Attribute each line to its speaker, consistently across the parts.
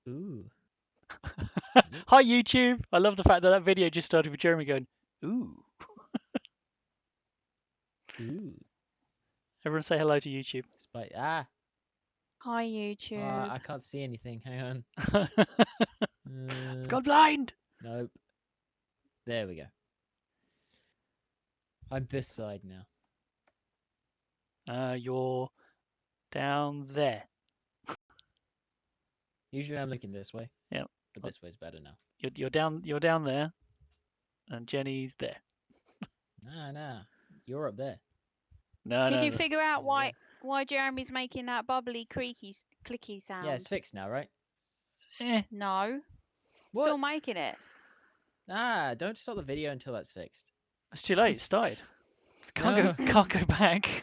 Speaker 1: Ooh.
Speaker 2: Hi YouTube! I love the fact that that video just started with Jeremy going, ooh.
Speaker 1: Ooh.
Speaker 2: Everyone say hello to YouTube.
Speaker 1: Hi
Speaker 3: YouTube.
Speaker 1: I can't see anything. Hang on.
Speaker 2: I've gone blind!
Speaker 1: Nope. There we go. I'm this side now.
Speaker 2: You're down there.
Speaker 1: Usually I'm looking this way.
Speaker 2: Yep.
Speaker 1: But this way's better now.
Speaker 2: You're down there, and Jenny's there.
Speaker 1: Nah. You're up there.
Speaker 2: No,
Speaker 3: Did
Speaker 2: no,
Speaker 3: you
Speaker 2: no.
Speaker 3: figure out why Jeremy's making that bubbly, creaky, clicky sound?
Speaker 1: Yeah, it's fixed now, right?
Speaker 3: No.
Speaker 1: What?
Speaker 3: Still making it.
Speaker 1: Don't stop the video until that's fixed.
Speaker 2: It's too late. It's died. Can't go back.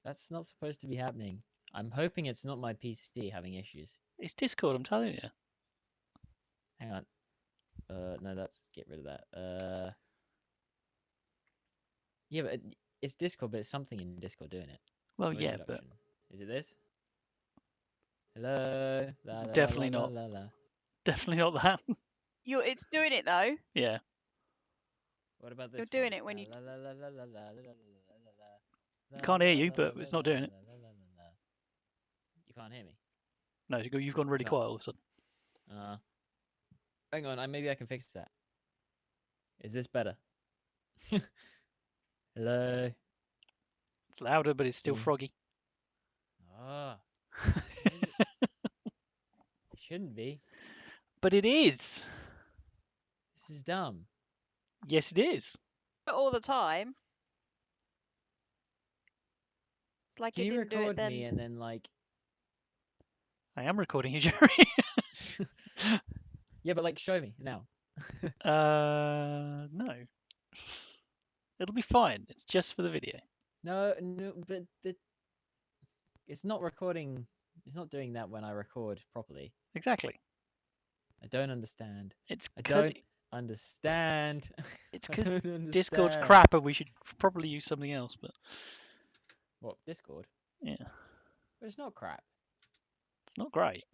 Speaker 1: That's not supposed to be happening. I'm hoping it's not my PC having issues.
Speaker 2: It's Discord, I'm telling you.
Speaker 1: Hang on. No, let's get rid of that. Yeah, but it's Discord, but it's something in Discord doing it.
Speaker 2: Well,
Speaker 1: Voice
Speaker 2: yeah, but
Speaker 1: reduction. Is it this? Hello.
Speaker 2: Definitely not. Definitely not that.
Speaker 3: It's doing it though.
Speaker 2: Yeah.
Speaker 1: What about this?
Speaker 3: You're doing it when you.
Speaker 2: Can't hear you, but it's not doing it.
Speaker 1: You can't hear me.
Speaker 2: No, you've gone really quiet all of a sudden.
Speaker 1: Hang on, maybe I can fix that. Is this better? Hello.
Speaker 2: It's louder, but it's still froggy.
Speaker 1: It shouldn't be.
Speaker 2: But it is.
Speaker 1: This is dumb.
Speaker 2: Yes, it is.
Speaker 3: All the time. It's like
Speaker 1: Can
Speaker 3: it
Speaker 1: you
Speaker 3: didn't do it
Speaker 1: record
Speaker 3: then.
Speaker 1: me and then like?
Speaker 2: I am recording you, Jerry.
Speaker 1: Yeah, but like, show me now.
Speaker 2: No. It'll be fine. It's just for the video.
Speaker 1: No, but it's not recording. It's not doing that when I record properly.
Speaker 2: Exactly.
Speaker 1: I don't understand.
Speaker 2: I
Speaker 1: don't understand.
Speaker 2: It's because Discord's crap and we should probably use something else, but...
Speaker 1: What, Discord?
Speaker 2: Yeah.
Speaker 1: But it's not crap.
Speaker 2: It's not great.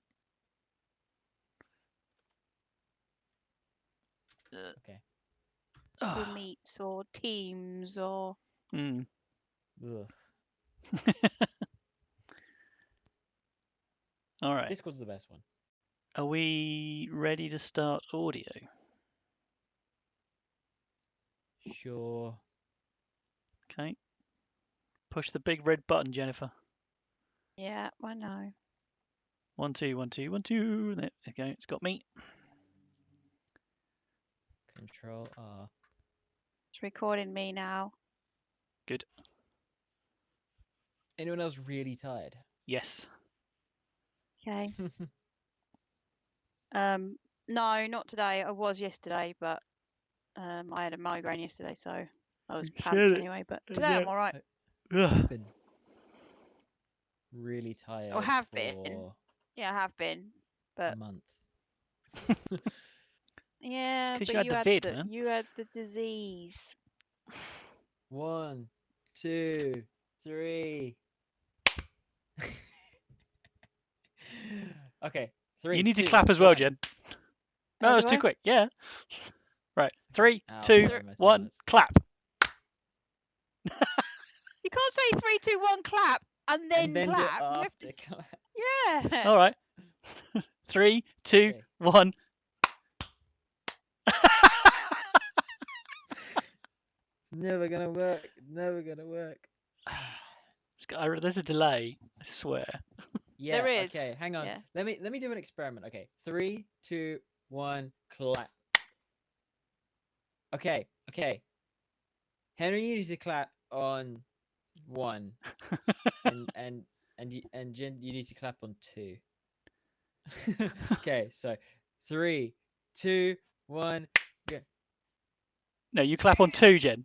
Speaker 1: Okay.
Speaker 3: Google Meets or Teams or...
Speaker 1: Ugh.
Speaker 2: All right.
Speaker 1: Discord's the best one.
Speaker 2: Are we ready to start audio?
Speaker 1: Sure.
Speaker 2: Okay. Push the big red button, Jennifer.
Speaker 3: Yeah, I know.
Speaker 2: 1, 2, 1, 2, 1, 2. There we go. It's got me.
Speaker 1: Control R.
Speaker 3: It's recording me now.
Speaker 2: Good.
Speaker 1: Anyone else really tired?
Speaker 2: Yes.
Speaker 3: Okay. No, not today. I was yesterday, but I had a migraine yesterday, so I was pants anyway. But today I'm all right.
Speaker 1: I've been really tired.
Speaker 3: I have been. Yeah, I have been. But
Speaker 1: a month.
Speaker 3: Yeah,
Speaker 2: but
Speaker 3: you had the vid, man. You had the disease.
Speaker 1: 1, 2, 3. Okay, 3.
Speaker 2: You need to clap as well, Jen. No, that was too quick. Yeah. Right. 3, 2, 1, clap.
Speaker 3: You can't say 3, 2, 1, clap, and then clap. You have to... Yeah.
Speaker 2: All right. 3, 2, 1.
Speaker 1: It's never gonna work. Never gonna work.
Speaker 2: There's a delay. I swear.
Speaker 1: Yeah.
Speaker 3: There is.
Speaker 1: Okay. Hang on. Yeah. Let me do an experiment. Okay. 3, 2, 1, clap. Okay. Okay. Henry, you need to clap on 1, and Jen, you need to clap on 2. Okay. So 3, 2, 1, go.
Speaker 2: No, you clap on 2, Jen.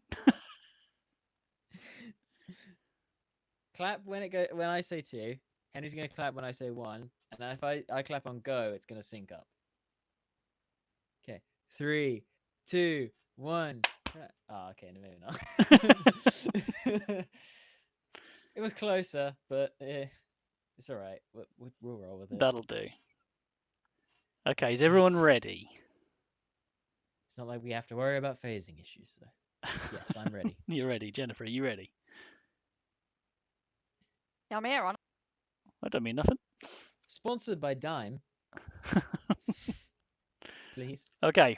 Speaker 1: Clap when I say 2. Henry's gonna clap when I say 1, and then if I clap on go, it's gonna sync up. Okay, 3, 2, 1. Oh, okay, no, maybe not. It was closer, but it's all right. We'll roll with it.
Speaker 2: That'll do. Okay, is everyone ready?
Speaker 1: It's not like we have to worry about phasing issues, though. Yes, I'm ready.
Speaker 2: You're ready. Jennifer, are you ready?
Speaker 3: Yeah, I'm here on.
Speaker 2: I don't mean nothing.
Speaker 1: Sponsored by Dime, please.
Speaker 2: Okay,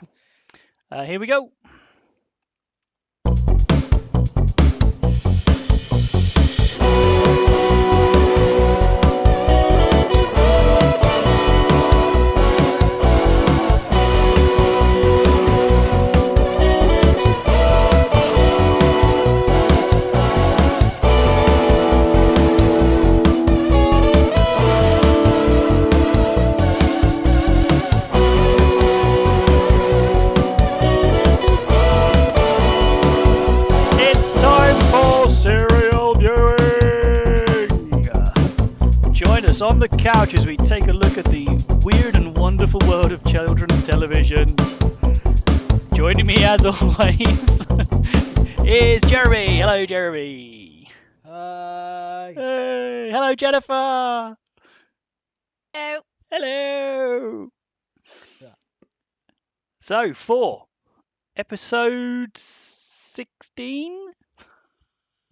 Speaker 2: here we go. It's time for serial viewing. Join us on the couch as we take a look at the weird and wonderful world of children's television. Joining me as always is Jeremy. Hello, Jeremy.
Speaker 1: Hi.
Speaker 2: Hey, hello, Jennifer.
Speaker 3: Hello.
Speaker 2: Hello.
Speaker 1: Sup?
Speaker 2: So, for episode 16?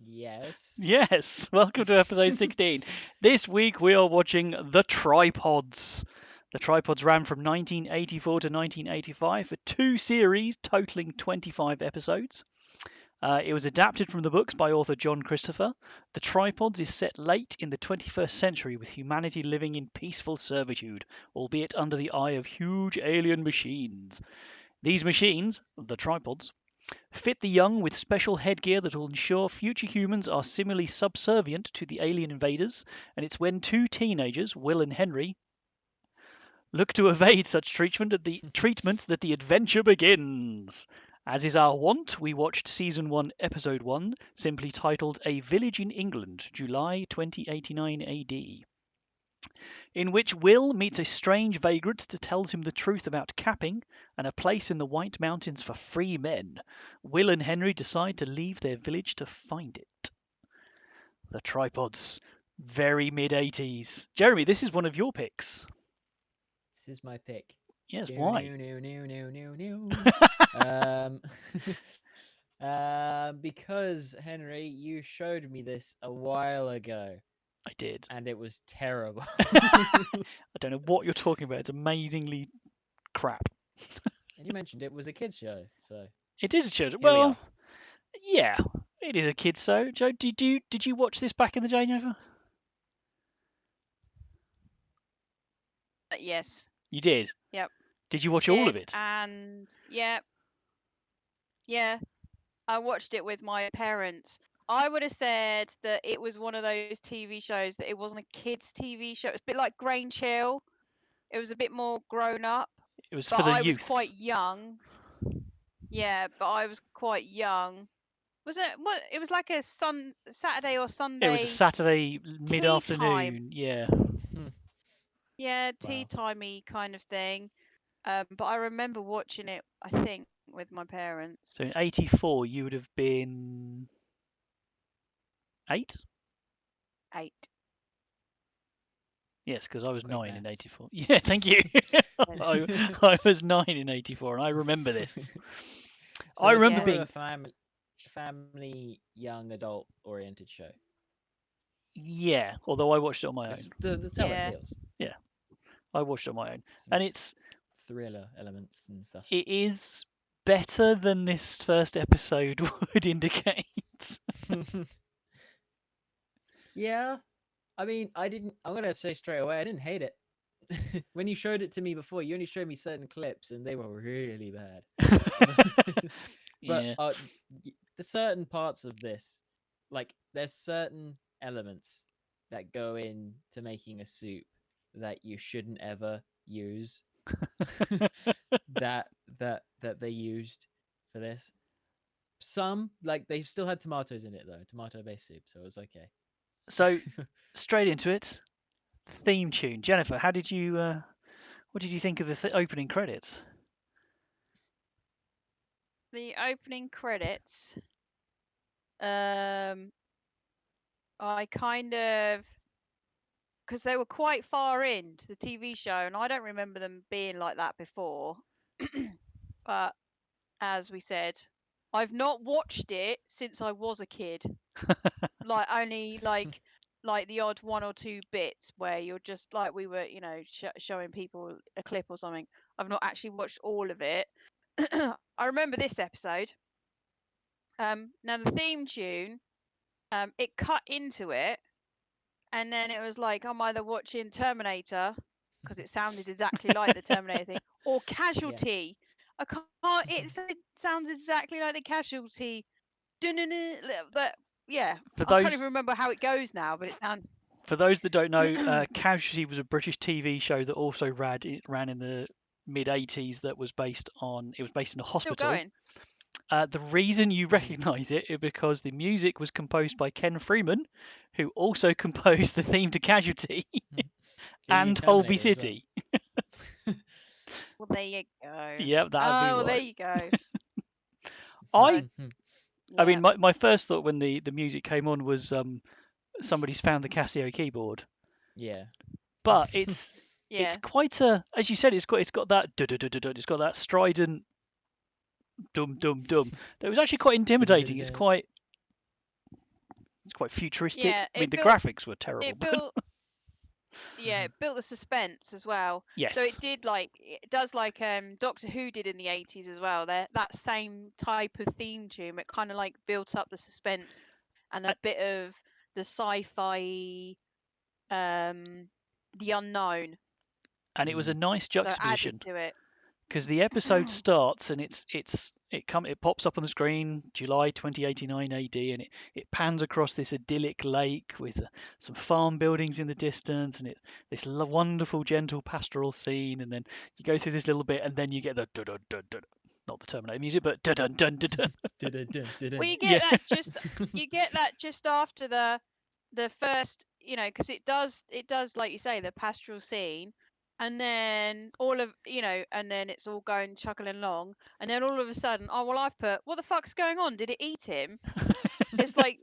Speaker 1: Yes.
Speaker 2: Yes, welcome to episode 16. This week we are watching The Tripods. The Tripods ran from 1984 to 1985 for 2 series totaling 25 episodes. It was adapted from the books by author John Christopher. The Tripods is set late in the 21st century with humanity living in peaceful servitude, albeit under the eye of huge alien machines. These machines, the Tripods, fit the young with special headgear that will ensure future humans are similarly subservient to the alien invaders, and it's when 2 teenagers, Will and Henry, look to evade such treatment that the adventure begins. As is our wont, we watched Season 1, Episode 1, simply titled A Village in England, July 2089 AD, in which Will meets a strange vagrant that tells him the truth about capping and a place in the White Mountains for free men. Will and Henry decide to leave their village to find it. The Tripods. Very mid-80s. Jeremy, this is one of your picks.
Speaker 1: This is my pick.
Speaker 2: Yes, why?
Speaker 1: Because Henry, you showed me this a while ago,
Speaker 2: I did.
Speaker 1: and it was terrible.
Speaker 2: I don't know what you're talking about. It's amazingly crap.
Speaker 1: And you mentioned it was a kids show, so
Speaker 2: It is a children.
Speaker 1: here we
Speaker 2: Well,
Speaker 1: are.
Speaker 2: yeah, it is a kids show. Joe, did you watch this back in the day, Jennifer?
Speaker 3: Yes.
Speaker 2: You did.
Speaker 3: Yep.
Speaker 2: Did you watch all of it?
Speaker 3: And yeah, I watched it with my parents. I would have said that it was one of those TV shows that it wasn't a kids' TV show. It was a bit like Grain Chill. It was a bit more grown up.
Speaker 2: It was
Speaker 3: But
Speaker 2: for the
Speaker 3: I was
Speaker 2: youth.
Speaker 3: quite young. Yeah, but I was quite young. Was it? What? It was like a Saturday or Sunday.
Speaker 2: It was a Saturday mid-afternoon.
Speaker 3: time.
Speaker 2: Yeah.
Speaker 3: Yeah, tea
Speaker 1: Wow.
Speaker 3: timey kind of thing. But I remember watching it, I think, with my parents.
Speaker 2: So in '84, you would have been 8.
Speaker 3: 8.
Speaker 2: Yes, because I was
Speaker 1: Quick
Speaker 2: 9 in
Speaker 1: maths.
Speaker 2: '84. Yeah, thank you. I was 9 in '84, and I remember this.
Speaker 1: So
Speaker 2: I
Speaker 1: it's
Speaker 2: remember
Speaker 1: more
Speaker 2: being
Speaker 1: of a family young adult oriented show.
Speaker 2: yeah. Although I watched it on my
Speaker 1: That's
Speaker 2: own.
Speaker 1: that's how
Speaker 3: Yeah.
Speaker 1: it feels.
Speaker 2: I watched it on my own,
Speaker 1: Some
Speaker 2: and it's
Speaker 1: thriller elements and stuff.
Speaker 2: it is better than this first episode would indicate.
Speaker 1: Yeah. I mean, I'm gonna say straight away, I didn't hate it. When you showed it to me before, you only showed me certain clips, and they were really bad. But
Speaker 2: Yeah.
Speaker 1: the certain parts of this, like there's certain elements that go into making a soup that you shouldn't ever use. that they used for this. Some like they still had tomatoes in it though, tomato-based soup, so it was okay.
Speaker 2: So straight into it. Theme tune. Jennifer, how did you? What did you think of the opening credits?
Speaker 3: The opening credits. I kind of because they were quite far into the TV show, and I don't remember them being like that before. But as we said, I've not watched it since I was a kid. Like only like the odd one or two bits where you're just like we were, showing people a clip or something. I've not actually watched all of it. I remember this episode. Now the theme tune, it cut into it, and then it was like I'm either watching Terminator because it sounded exactly like the Terminator thing, or Casualty. I can't. It sounds exactly like the Casualty. That yeah.
Speaker 2: For
Speaker 3: I can't
Speaker 2: those
Speaker 3: even remember how it goes now, but it sounds
Speaker 2: for those that don't know, Casualty was a British TV show that also ran in the mid 80s. It was based in a
Speaker 3: still
Speaker 2: hospital.
Speaker 3: going.
Speaker 2: The reason you recognise it is because the music was composed by Ken Freeman, who also composed the theme to Casualty and Holby City.
Speaker 3: Well, there you go.
Speaker 2: Yep, that'd be
Speaker 3: well, there
Speaker 2: right.
Speaker 3: you go.
Speaker 2: I
Speaker 3: Yeah.
Speaker 2: mean, my first thought when the music came on was somebody's found the Casio keyboard.
Speaker 1: Yeah.
Speaker 2: But it's
Speaker 3: yeah.
Speaker 2: quite a, as you said, it's got that it's got that strident dum dum dum. That was actually quite intimidating. It's quite futuristic.
Speaker 3: Yeah,
Speaker 2: I mean, the
Speaker 3: built,
Speaker 2: graphics were terrible.
Speaker 3: It built, yeah, it built the suspense as well.
Speaker 2: Yes.
Speaker 3: So it does like Doctor Who did in the 80s as well. That same type of theme tune. It kind of like built up the suspense and a bit of the sci-fi, the unknown.
Speaker 2: And it was a nice juxtaposition.
Speaker 3: So added to it.
Speaker 2: Because the episode starts and it pops up on the screen, July 2089 AD, and it pans across this idyllic lake with some farm buildings in the distance, and this wonderful gentle pastoral scene, and then you go through this little bit, and then you get the dun dun dun dun, not the Terminator music, but dun dun dun dun dun.
Speaker 3: Well, you get that just after the first, because it does like you say the pastoral scene. And then and then it's all going chuckling along, and then all of a sudden, oh well, I've put, what the fuck's going on? Did it eat him? It's like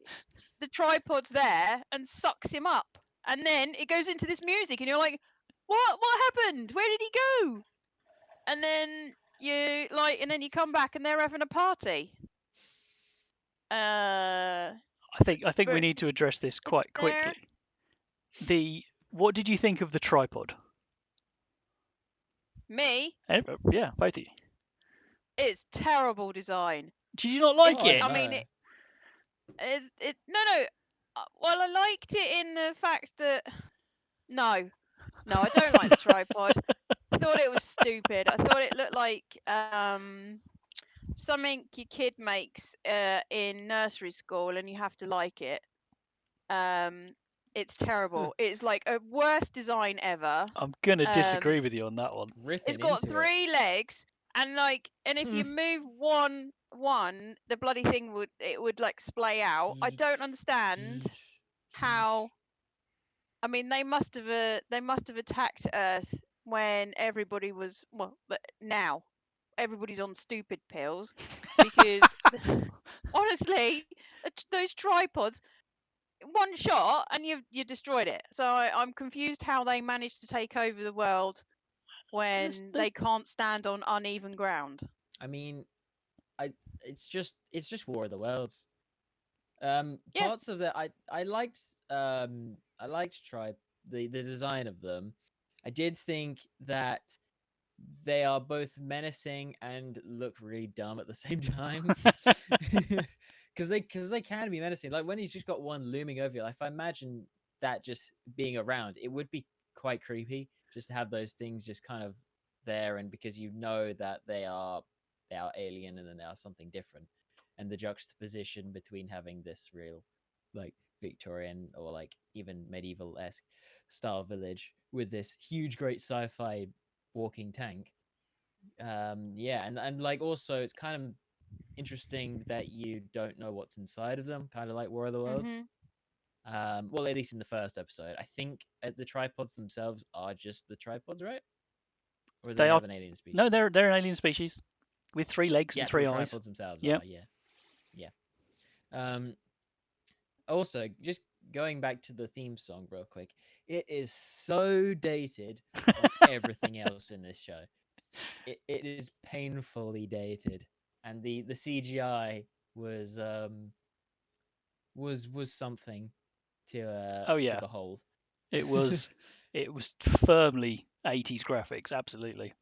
Speaker 3: the tripod's there and sucks him up, and then it goes into this music, and you're like, what happened? Where did he go? And then you come back, and they're having a party.
Speaker 2: I think we need to address this quite quickly. What did you think of the tripod?
Speaker 3: Me?
Speaker 2: Yeah, both of you.
Speaker 3: It's terrible design.
Speaker 2: Did you not like it?
Speaker 3: I mean, no. Well, I liked it in the fact that no, I don't like the tripod. I thought it was stupid. I thought it looked like something your kid makes in nursery school, and you have to like it. It's terrible. It's like a worst design ever.
Speaker 2: I'm gonna disagree with you on that one.
Speaker 3: It's got 3 legs, and if you move one, the bloody thing would like splay out. I don't understand how. I mean, they must have attacked Earth when everybody was but now everybody's on stupid pills because honestly, those tripods. One shot and you destroyed it. So I'm confused how they managed to take over the world when they can't stand on uneven ground.
Speaker 1: I mean, it's just War of the Worlds. Parts of that I liked the design of them. I did think that they are both menacing and look really dumb at the same time. Because they can be menacing. Like when you've just got one looming over you. If I imagine that just being around, it would be quite creepy just to have those things just kind of there, and because you know that they are alien and then they are something different, and the juxtaposition between having this real like Victorian or like even medieval-esque style village with this huge great sci-fi walking tank. And like also it's kind of interesting that you don't know what's inside of them, kind of like War of the Worlds. Well, at least in the first episode, I think the tripods themselves are just the tripods, right? Or they have an alien species?
Speaker 2: No, they're an alien species with 3 legs and 3 eyes.
Speaker 1: Tripods themselves. Yeah. Also, just going back to the theme song real quick, It is so dated, like everything else in this show. It is painfully dated, and the CGI was was something
Speaker 2: Oh
Speaker 1: to
Speaker 2: yeah,
Speaker 1: behold.
Speaker 2: it was firmly 80s graphics, absolutely.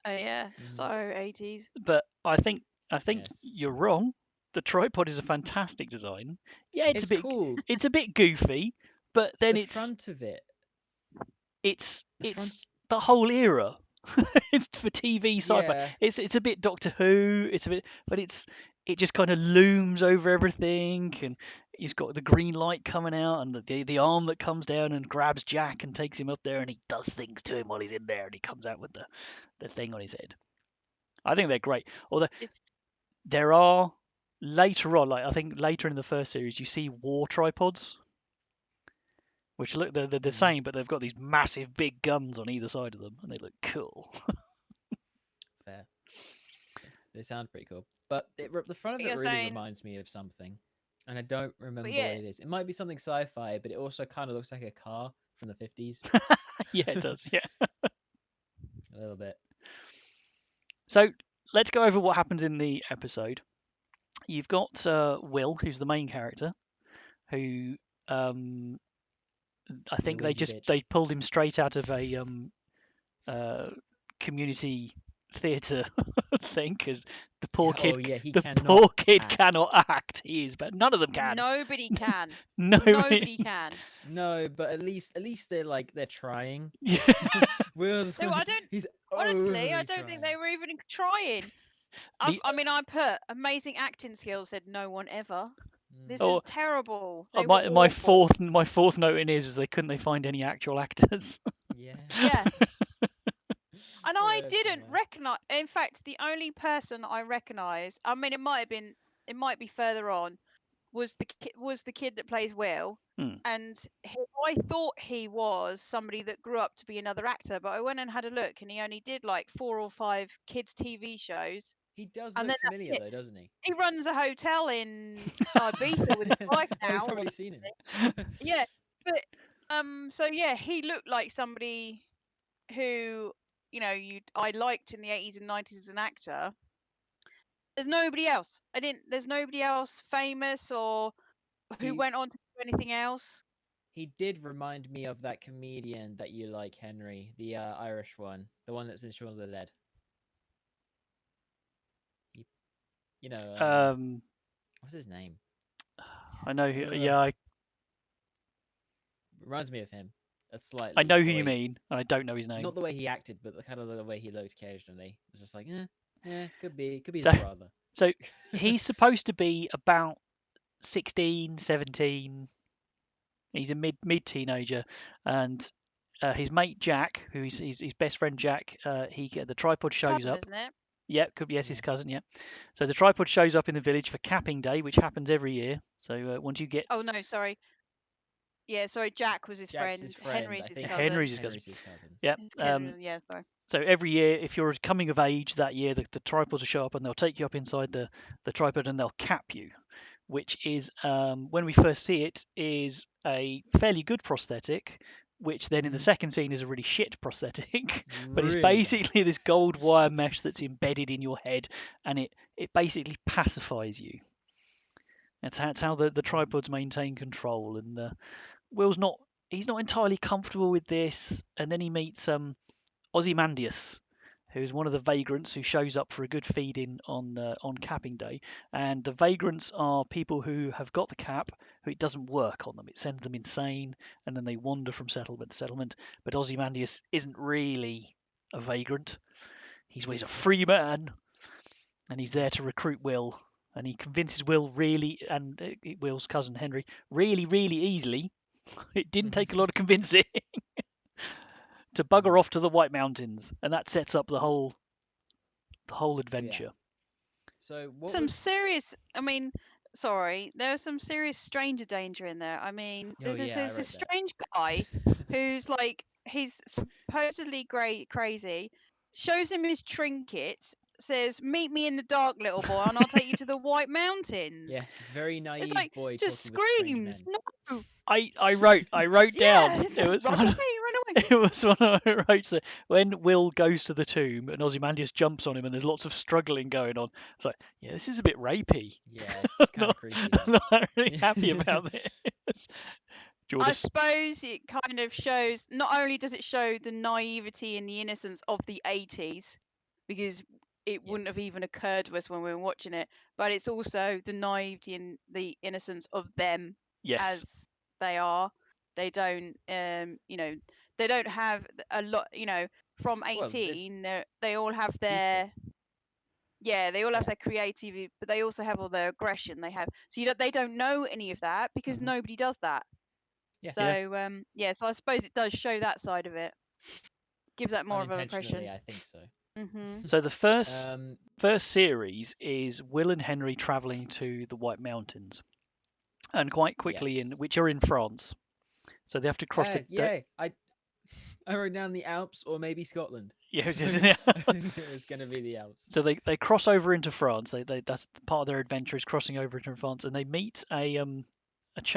Speaker 3: Oh yeah,
Speaker 1: Mhm.
Speaker 3: so 80s.
Speaker 2: But I think
Speaker 1: Yes,
Speaker 2: you're wrong. The tripod is a fantastic design. Yeah,
Speaker 1: it's cool.
Speaker 2: it's a bit goofy, but then
Speaker 1: The front of it, the front,
Speaker 2: it's the whole era. It's for TV sci-fi.
Speaker 1: yeah.
Speaker 2: It's a bit Doctor Who. It's a bit, but it just kind of looms over everything, and he's got the green light coming out, and the arm that comes down and grabs Jack and takes him up there, and he does things to him while he's in there, and he comes out with the thing on his head. I think they're great. Although
Speaker 3: It's
Speaker 2: there are later on, like I think later in the first series, you see war tripods, which look they're the
Speaker 1: Mhm.
Speaker 2: same, but they've got these massive big guns on either side of them, and they look cool.
Speaker 1: Fair. They sound pretty cool, but the front of
Speaker 3: but
Speaker 1: it
Speaker 3: you're
Speaker 1: really
Speaker 3: saying,
Speaker 1: reminds me of something, and I don't
Speaker 3: but
Speaker 1: remember what
Speaker 3: yeah,
Speaker 1: it is. It might be something sci-fi, but it also kind of looks like a car from the 50s,
Speaker 2: Yeah, it does. Yeah.
Speaker 1: a little bit.
Speaker 2: So let's go over what happens in the episode. You've got Will, who's the main character, who um, I
Speaker 1: The
Speaker 2: think
Speaker 1: whingy bitch.
Speaker 2: they pulled him straight out of a uh, community theatre thing because
Speaker 1: Yeah. Oh yeah, he
Speaker 2: the
Speaker 1: cannot
Speaker 2: poor kid
Speaker 1: act.
Speaker 2: cannot act. He is, but none of them can.
Speaker 3: nobody can.
Speaker 2: No.
Speaker 3: Nobody can.
Speaker 1: No, but at least they're like they're trying.
Speaker 2: Yeah.
Speaker 1: Will's
Speaker 3: No, I
Speaker 1: like
Speaker 3: don't.
Speaker 1: he's
Speaker 3: Honestly, I
Speaker 1: overly
Speaker 3: don't think
Speaker 1: trying.
Speaker 3: they were even trying.
Speaker 2: The
Speaker 3: I mean, I put amazing acting skills. Said no one ever. This is
Speaker 2: oh,
Speaker 3: terrible. They were
Speaker 2: my
Speaker 3: awful.
Speaker 2: fourth note in is they couldn't they find any actual actors.
Speaker 1: Yeah.
Speaker 3: Yeah, and I
Speaker 1: That's
Speaker 3: didn't
Speaker 1: fair.
Speaker 3: recognize. In fact, the only person I recognized. I mean, it might be further on. Was the kid that plays Will,
Speaker 2: Hmm.
Speaker 3: and I thought he was somebody that grew up to be another actor, but I went and had a look, and he only did like 4 or 5 kids TV shows,
Speaker 1: He does
Speaker 3: and then
Speaker 1: look
Speaker 3: that's
Speaker 1: familiar
Speaker 3: it.
Speaker 1: though, doesn't he?
Speaker 3: He runs a hotel in Ibiza with his wife
Speaker 1: Oh, you've
Speaker 3: now.
Speaker 1: probably seen him.
Speaker 3: Yeah, but so yeah, he looked like somebody who you I liked in the 80s and 90s as an actor. There's nobody else. I didn't. There's nobody else famous or who
Speaker 1: he
Speaker 3: went on to do anything else.
Speaker 1: he did remind me of that comedian that you like, Henry, the Irish one, the one that's in Shaun of the Dead. You, you know,
Speaker 2: um,
Speaker 1: what's his name?
Speaker 2: I know.
Speaker 1: Ugh,
Speaker 2: Yeah,
Speaker 1: reminds me of him.
Speaker 2: I
Speaker 1: Slightly
Speaker 2: know who
Speaker 1: the
Speaker 2: you
Speaker 1: way,
Speaker 2: mean, and I don't know his name.
Speaker 1: not the way he acted, but the kind of the way he looked occasionally. It's just like, could be his
Speaker 2: So,
Speaker 1: brother.
Speaker 2: so he's supposed to be about 16, 17. He's a mid teenager, and his mate Jack, who is his best friend Jack, the tripod shows
Speaker 3: Cousin,
Speaker 2: up.
Speaker 3: isn't it?
Speaker 2: Yeah, could be yes,
Speaker 1: Yeah.
Speaker 2: his cousin. Yeah, so the tripod shows up in the village for capping day, which happens every year. So once you get
Speaker 3: Oh no, sorry. Yeah, sorry. Jack was his
Speaker 1: Jack's his
Speaker 3: friend.
Speaker 1: friend.
Speaker 3: Henry's
Speaker 1: I
Speaker 3: his
Speaker 1: think
Speaker 2: Henry's
Speaker 3: cousin.
Speaker 2: his cousin.
Speaker 1: Henry's his cousin.
Speaker 2: Yeah.
Speaker 3: Henry, yeah, sorry.
Speaker 2: So every year, if you're coming of age that year, the tripods will show up and they'll take you up inside the tripod and they'll cap you, which is when we first see it is a fairly good prosthetic, which then in the
Speaker 1: Mhm.
Speaker 2: second scene is a really shit prosthetic. But it's
Speaker 1: Really bad.
Speaker 2: basically this gold wire mesh that's embedded in your head, and it basically pacifies you. That's how the
Speaker 1: Mhm.
Speaker 2: tripods maintain control. And Will's not he's not entirely comfortable with this, and then he meets Ozymandias, who's one of the vagrants who shows up for a good feeding on capping day. And the vagrants are people who have got the cap, who it doesn't work on them. It sends them insane, and then they wander from settlement to settlement. But Ozymandias isn't really a vagrant. He's a free man, and he's there to recruit Will. And he convinces Will really, and Will's cousin Henry, really, really easily. It didn't take a lot of convincing to bugger
Speaker 1: Mm.
Speaker 2: off to the White Mountains, and that sets up the whole
Speaker 1: Yeah.
Speaker 2: adventure.
Speaker 1: So what
Speaker 3: Some
Speaker 1: was?
Speaker 3: serious. I mean, sorry. There's some serious stranger danger in there. I mean,
Speaker 1: Oh yeah, I
Speaker 3: there's this
Speaker 1: wrote that.
Speaker 3: strange guy who's like he's supposedly great crazy. Shows him his trinkets. says, "Meet me in the dark, little boy, and I'll take you to the White Mountains."
Speaker 1: Yeah, very
Speaker 3: It's
Speaker 1: naive
Speaker 3: like
Speaker 1: boy
Speaker 3: just
Speaker 1: talking with strange men.
Speaker 3: screams. No.
Speaker 2: I wrote down.
Speaker 3: Yeah, it's
Speaker 2: It
Speaker 3: like,
Speaker 2: was
Speaker 3: run
Speaker 2: one.
Speaker 3: away, run away.
Speaker 2: It was one of my notes that when Will goes to the tomb and Ozymandias jumps on him and there's lots of struggling going on. It's like, yeah, this is a bit rapey.
Speaker 1: Yeah, it's kind of creepy.
Speaker 2: I'm not really happy about this. Do you
Speaker 3: I
Speaker 2: want to?
Speaker 3: suppose it kind of shows. Not only does it show the naivety and the innocence of the 80s, because it wouldn't have even occurred to us when we were watching it, but it's also the naivety and the innocence of them
Speaker 2: Yes.
Speaker 3: as they are. They don't, they don't have a lot, from
Speaker 1: Well, this
Speaker 3: 18. They all have
Speaker 1: peaceful.
Speaker 3: their, yeah, they all have
Speaker 1: Yeah.
Speaker 3: their creativity, but they also have all their aggression. They have, so they don't know any of that because
Speaker 1: Mhm.
Speaker 3: nobody does that.
Speaker 1: Yeah.
Speaker 3: So so I suppose it does show that side of it. Gives that more of an
Speaker 1: Unintentionally,
Speaker 3: impression.
Speaker 1: I think so.
Speaker 2: So the first
Speaker 1: Um,
Speaker 2: series is Will and Henry travelling to the White Mountains, and quite quickly
Speaker 1: yes.
Speaker 2: which are in France. So they have to cross the.
Speaker 1: Yeah, I wrote down the Alps or maybe Scotland.
Speaker 2: Yeah,
Speaker 1: So
Speaker 2: isn't it?
Speaker 1: I think it was going to be the Alps.
Speaker 2: So they cross over into France. They that's part of their adventure is crossing over into France, and they meet a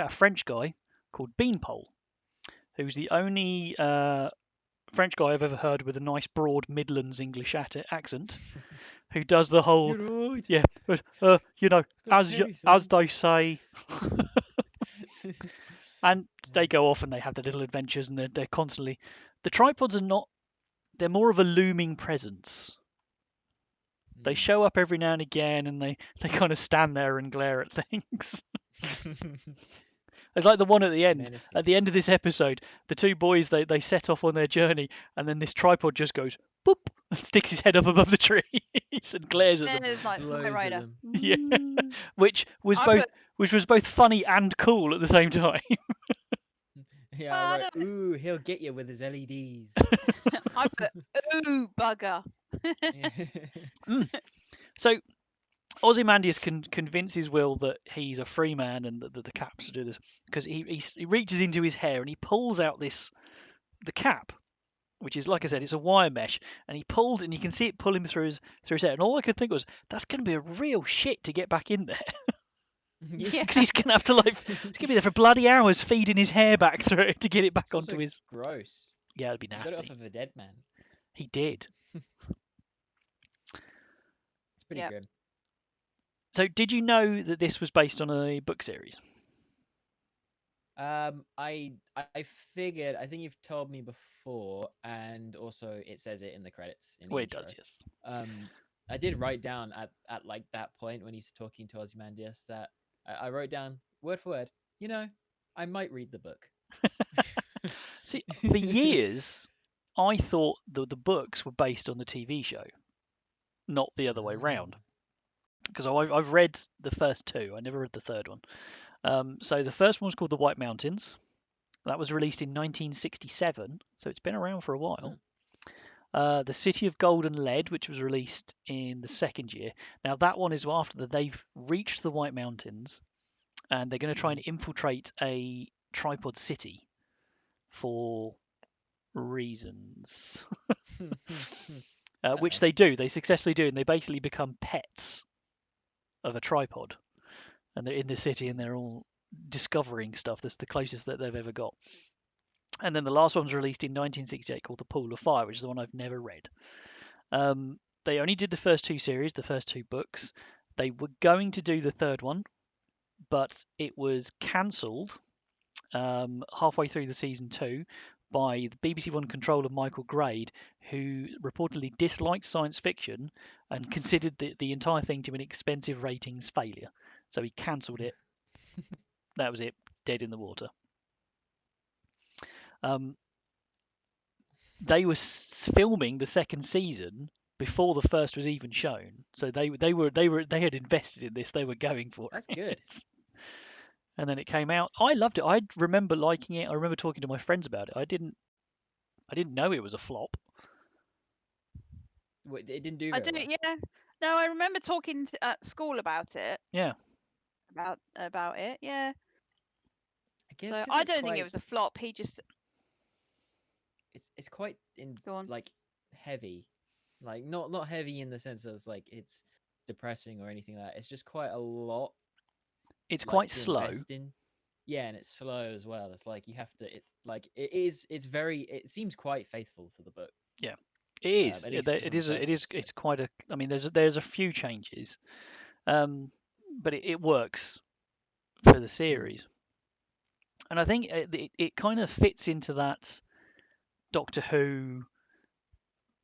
Speaker 2: French guy called Beanpole, who's the only French guy I've ever heard with a nice broad Midlands English accent, who does the whole
Speaker 1: You're right.
Speaker 2: yeah, as they say, and they go off and they have their little adventures, and they're constantly. The tripods are not. They're more of a looming presence. They show up every now and again, and they kind of stand there and glare at things. It's like the one at the end.
Speaker 1: Menacing.
Speaker 2: At the end of this episode, the two boys they set off on their journey, and then this tripod just goes boop and sticks his head up above the trees and glares at
Speaker 3: Then
Speaker 2: them.
Speaker 3: there's like
Speaker 1: Blows
Speaker 3: Knight
Speaker 1: at
Speaker 3: Rider.
Speaker 1: them.
Speaker 2: Yeah, which was
Speaker 3: I
Speaker 2: both funny and cool at the same time.
Speaker 1: Yeah,
Speaker 3: Well, I
Speaker 1: I wrote, ooh, he'll get you with his LEDs.
Speaker 3: I put, ooh, bugger.
Speaker 2: So Ozymandias convinces Will that he's a free man and that the cap's to do this because he reaches into his hair and he pulls out the cap, which is like I said, it's a wire mesh, and he pulled and you can see it pull him through his hair. And all I could think was that's going to be a real shit to get back in there
Speaker 3: Yeah.
Speaker 2: because he's going to have to he's going to be there for bloody hours feeding his hair back through it to get it back
Speaker 1: It's
Speaker 2: onto
Speaker 1: also
Speaker 2: his.
Speaker 1: gross.
Speaker 2: Yeah, it'd be
Speaker 1: He got it
Speaker 2: nasty.
Speaker 1: off of a dead man.
Speaker 2: He did.
Speaker 1: It's pretty
Speaker 3: Yep.
Speaker 1: grim.
Speaker 2: So, did you know that this was based on a book series?
Speaker 1: I figured. I think you've told me before, and also it says it in the credits. In the
Speaker 2: Well, it
Speaker 1: intro.
Speaker 2: does, yes.
Speaker 1: I did write down at like that point when he's talking to Ozymandias that I wrote down word for word. I might read the book.
Speaker 2: See, for years, I thought the books were based on the TV show, not the other way round. Because I've read the first two, I never read the third one. So the first one was called The White Mountains. That was released in 1967, so it's been around for a while. The City of Gold and Lead, which was released in the second year. Now that one is after they've reached the White Mountains, and they're going to try and infiltrate a tripod city for reasons. Which they do. They successfully do, and they basically become pets of a tripod. And they're in the city, and they're all discovering stuff. That's the closest that they've ever got. And then the last one was released in 1968 called The Pool of Fire, which is the one I've never read. They only did the first two series, the first two books. They were going to do the third one, but it was cancelled halfway through the season 2 by the BBC One controller Michael Grade, who reportedly disliked science fiction and considered the entire thing to be an expensive ratings failure. So he cancelled it. That was it, dead in the water. They were filming the second season before the first was even shown, so they had invested in this. They were going for
Speaker 1: That's
Speaker 2: it.
Speaker 1: good.
Speaker 2: And then it came out. I loved it. I remember liking it. I remember talking to my friends about it. I didn't know it was a flop.
Speaker 1: It didn't do
Speaker 3: I
Speaker 1: very
Speaker 3: do,
Speaker 1: well.
Speaker 3: yeah. No, I remember talking at school about it.
Speaker 2: Yeah.
Speaker 3: About it, yeah.
Speaker 1: I guess
Speaker 3: So
Speaker 1: 'cause
Speaker 3: I
Speaker 1: it's
Speaker 3: don't think it was a flop. He just
Speaker 1: it's quite
Speaker 3: Go on.
Speaker 1: like heavy. Like not heavy in the sense that it's like it's depressing or anything like that. It's just quite a lot
Speaker 2: It's
Speaker 1: like
Speaker 2: quite
Speaker 1: to
Speaker 2: slow.
Speaker 1: invest in. Yeah, and it's slow as well. It's like you have to it's very it seems quite faithful to the book.
Speaker 2: Yeah, it is.
Speaker 1: At least
Speaker 2: It
Speaker 1: from the
Speaker 2: is.
Speaker 1: first episode.
Speaker 2: It's quite a. I mean, there's a few changes, but it works for the
Speaker 1: Mm.
Speaker 2: series, and I think it kind of fits into that Doctor Who,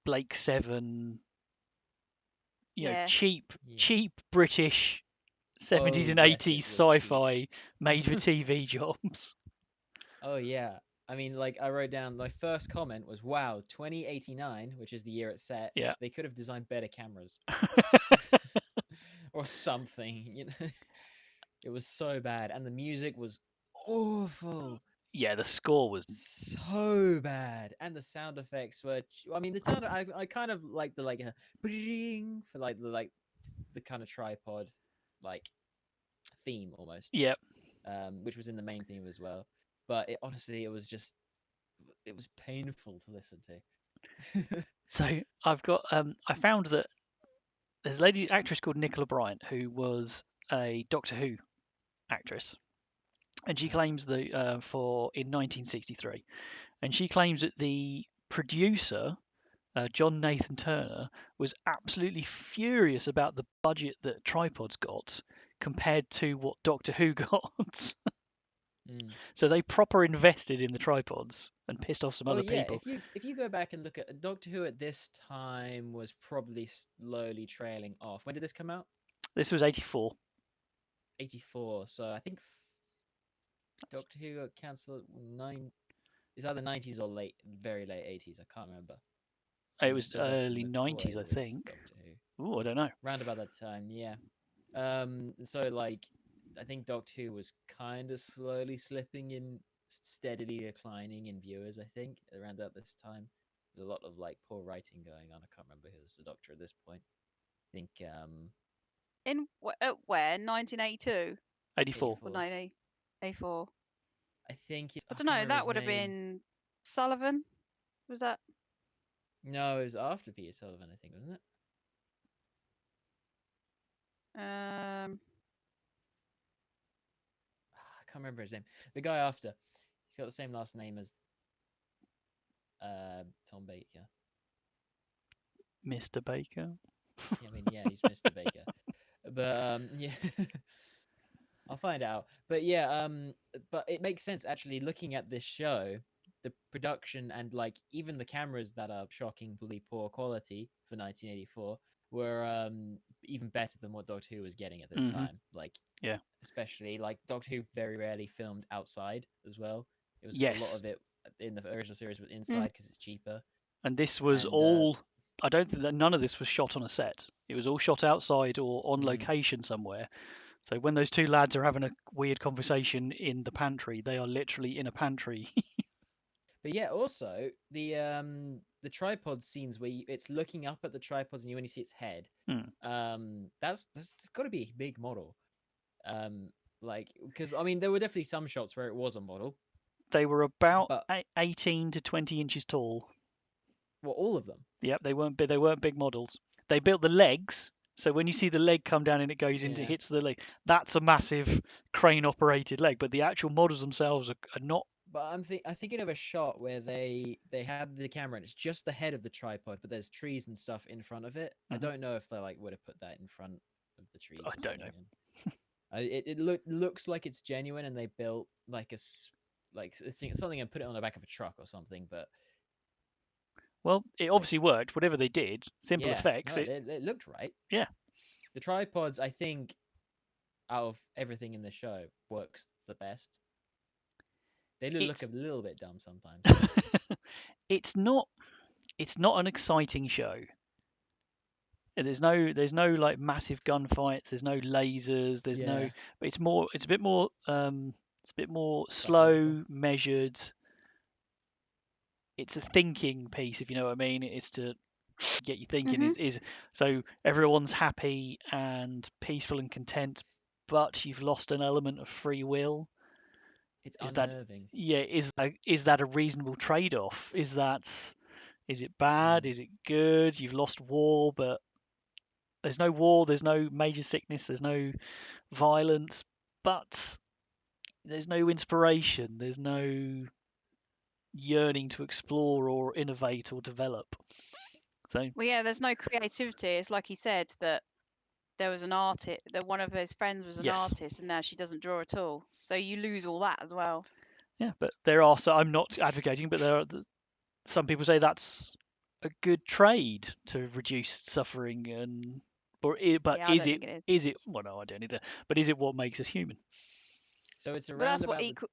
Speaker 2: Blake Seven,
Speaker 3: Yeah.
Speaker 1: Yeah.
Speaker 2: cheap British
Speaker 1: Oh
Speaker 2: 70s and
Speaker 1: yes, it
Speaker 2: 80s
Speaker 1: was cheap.
Speaker 2: sci-fi made for TV jobs.
Speaker 1: Oh yeah. I mean, like I wrote down my first comment was, "Wow, 2089, which is the year it's set.
Speaker 2: Yeah.
Speaker 1: They could have designed better cameras or something." You know, it was so bad, and the music was awful,
Speaker 2: Yeah, the score was.
Speaker 1: so bad, and the sound effects were. I mean, the sound. I kind of like the like bring for the kind of tripod like theme almost,
Speaker 2: Yeah.
Speaker 1: which was in the main theme as well. But honestly, it was painful to listen to.
Speaker 2: So I found that there's a lady actress called Nicola Bryant who was a Doctor Who actress, and she claims that for in 1963, and she claims that the producer John Nathan Turner was absolutely furious about the budget that Tripods got compared to what Doctor Who got.
Speaker 1: Mm.
Speaker 2: So they proper invested in the tripods and pissed off some
Speaker 1: Oh
Speaker 2: other
Speaker 1: yeah,
Speaker 2: people.
Speaker 1: if you go back and look at Doctor Who at this time was probably slowly trailing off. When did this come out?
Speaker 2: This was 84.
Speaker 1: 84. So I think Doctor Who got cancelled nine. It's either 90s or very late 80s. I can't remember.
Speaker 2: It
Speaker 1: And
Speaker 2: was
Speaker 1: Sylvester
Speaker 2: early
Speaker 1: McCoy
Speaker 2: 90s, I
Speaker 1: was
Speaker 2: think.
Speaker 1: Doctor Who.
Speaker 2: Oh, I don't know.
Speaker 1: Round about that time, yeah. So like, I think Doctor Who was kind of slowly slipping in, steadily declining in viewers. I think around at this time, there's a lot of like poor writing going on. I can't remember who was the Doctor at this point. I think
Speaker 3: In where? 1982
Speaker 2: 84.
Speaker 3: or
Speaker 1: 84.
Speaker 3: 1984?
Speaker 1: I think
Speaker 3: I
Speaker 1: I
Speaker 3: don't
Speaker 1: can't
Speaker 3: know.
Speaker 1: remember
Speaker 3: That
Speaker 1: his
Speaker 3: would have
Speaker 1: name.
Speaker 3: been Sullivan. Was that?
Speaker 1: No, it was after Peter Sullivan. I think wasn't it?
Speaker 3: Um.
Speaker 1: I can't remember his name. The guy after. He's got the same last name as Tom Baker.
Speaker 2: Mr. Baker.
Speaker 1: I mean, yeah, he's Mr. Baker. But yeah, I'll find out. But yeah, but it makes sense actually looking at this show, the production and like even the cameras that are shockingly poor quality for 1984 were even better than what Doctor Who was getting at this time. Like,
Speaker 2: Yeah.
Speaker 1: especially like Doctor Who very rarely filmed outside as well. It was a lot
Speaker 2: Yes.
Speaker 1: of it in the original series was
Speaker 3: Mm.
Speaker 1: inside because it's cheaper.
Speaker 2: And this was
Speaker 1: And
Speaker 2: all. I don't think that none of this was shot on a set. It was all shot outside or on
Speaker 1: mm,
Speaker 2: location somewhere. So when those two lads are having a weird conversation in the pantry, they are literally in a pantry.
Speaker 1: but yeah, also the tripod scenes where it's looking up at the tripods and you only see its head. That's got to be a big model. Like because I mean there were definitely some shots where it was a model,
Speaker 2: They were about
Speaker 1: but
Speaker 2: 18 to 20 inches tall.
Speaker 1: well, all of them.
Speaker 2: Yep, they weren't big. They weren't big models. They built the legs, so when you see the leg come down and it goes into
Speaker 1: Yeah.
Speaker 2: hits the leg, that's a massive crane operated leg. But the actual models themselves are not.
Speaker 1: But I'm thinking of a shot where they have the camera and it's just the head of the tripod, but there's trees and stuff in front of it. I don't know if they like would have put that in front of the trees.
Speaker 2: I
Speaker 1: Or
Speaker 2: don't know.
Speaker 1: It looks like it's genuine, and they built like something and put it on the back of a truck or something. But
Speaker 2: Well, it obviously worked. Whatever they did, simple
Speaker 1: yeah,
Speaker 2: effects.
Speaker 1: no, it looked right.
Speaker 2: Yeah.
Speaker 1: The tripods, I think, out of everything in the show, works the best. They look a little bit dumb sometimes.
Speaker 2: It's not an exciting show. There's no like massive gunfights. There's no lasers. There's no. But it's a bit more. It's a bit more slow, measured. It's a thinking piece, if you know what I mean. It's to get you thinking. Is so everyone's happy and peaceful and content, but you've lost an element of free will.
Speaker 1: It's
Speaker 2: Is
Speaker 1: unnerving.
Speaker 2: Is that a reasonable trade-off? Is that Is it bad? Is it good? You've lost war, but there's no war, there's no major sickness, there's no violence, but there's no inspiration, there's no yearning to explore or innovate or develop. So
Speaker 3: Well, yeah, there's no creativity. It's like he said that there was an artist, that one of his friends was an
Speaker 2: yes,
Speaker 3: artist, and now she doesn't draw at all. So you lose all that as well.
Speaker 2: yeah, but there are, so I'm not advocating, but there are some people say that's a good trade to reduce suffering, and but
Speaker 3: Yeah, I don't think it is.
Speaker 2: is it, well, no, I don't either, but is it what makes us human?
Speaker 1: So it's
Speaker 3: But
Speaker 1: around
Speaker 3: that's what
Speaker 1: about
Speaker 3: equal.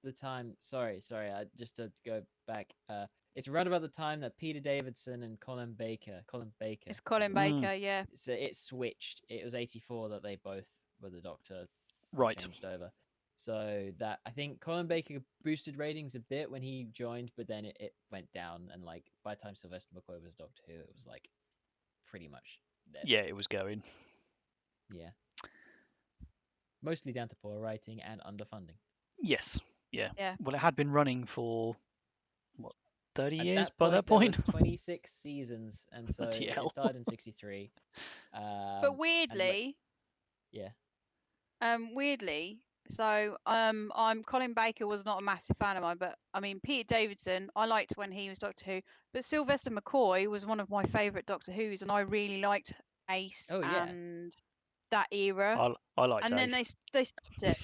Speaker 1: the time. Sorry. Just to go back. It's around about the time that Peter Davidson and Colin Baker,
Speaker 3: It's
Speaker 1: is
Speaker 3: Colin
Speaker 1: it?
Speaker 2: Mm,
Speaker 3: Baker, yeah.
Speaker 1: So it switched. It was 84 that they both were the Doctor
Speaker 2: right.
Speaker 1: changed over. So that I think Colin Baker boosted ratings a bit when he joined, but then it went down. And like by the time Sylvester McCoy was Doctor Who, it was like pretty much dead.
Speaker 2: Yeah, it was going.
Speaker 1: Yeah. Mostly down to poor writing and underfunding.
Speaker 2: Yes. Yeah.
Speaker 3: Yeah.
Speaker 2: Well, it had been running for what, 30
Speaker 1: At
Speaker 2: years
Speaker 1: that
Speaker 2: by
Speaker 1: point,
Speaker 2: that
Speaker 1: there
Speaker 2: point.
Speaker 1: was 26 seasons, and so
Speaker 2: Bloody
Speaker 1: it
Speaker 2: hell.
Speaker 1: started in 63.
Speaker 3: But
Speaker 1: And like,
Speaker 3: weirdly,
Speaker 1: yeah.
Speaker 3: weirdly, so I'm Colin Baker was not a massive fan of mine, but I mean Peter Davidson, I liked when he was Doctor Who, but Sylvester McCoy was one of my favourite Doctor Who's, and I really liked Ace
Speaker 1: Oh yeah.
Speaker 3: and that era.
Speaker 2: I liked
Speaker 3: And then
Speaker 2: Ace.
Speaker 3: they stopped it.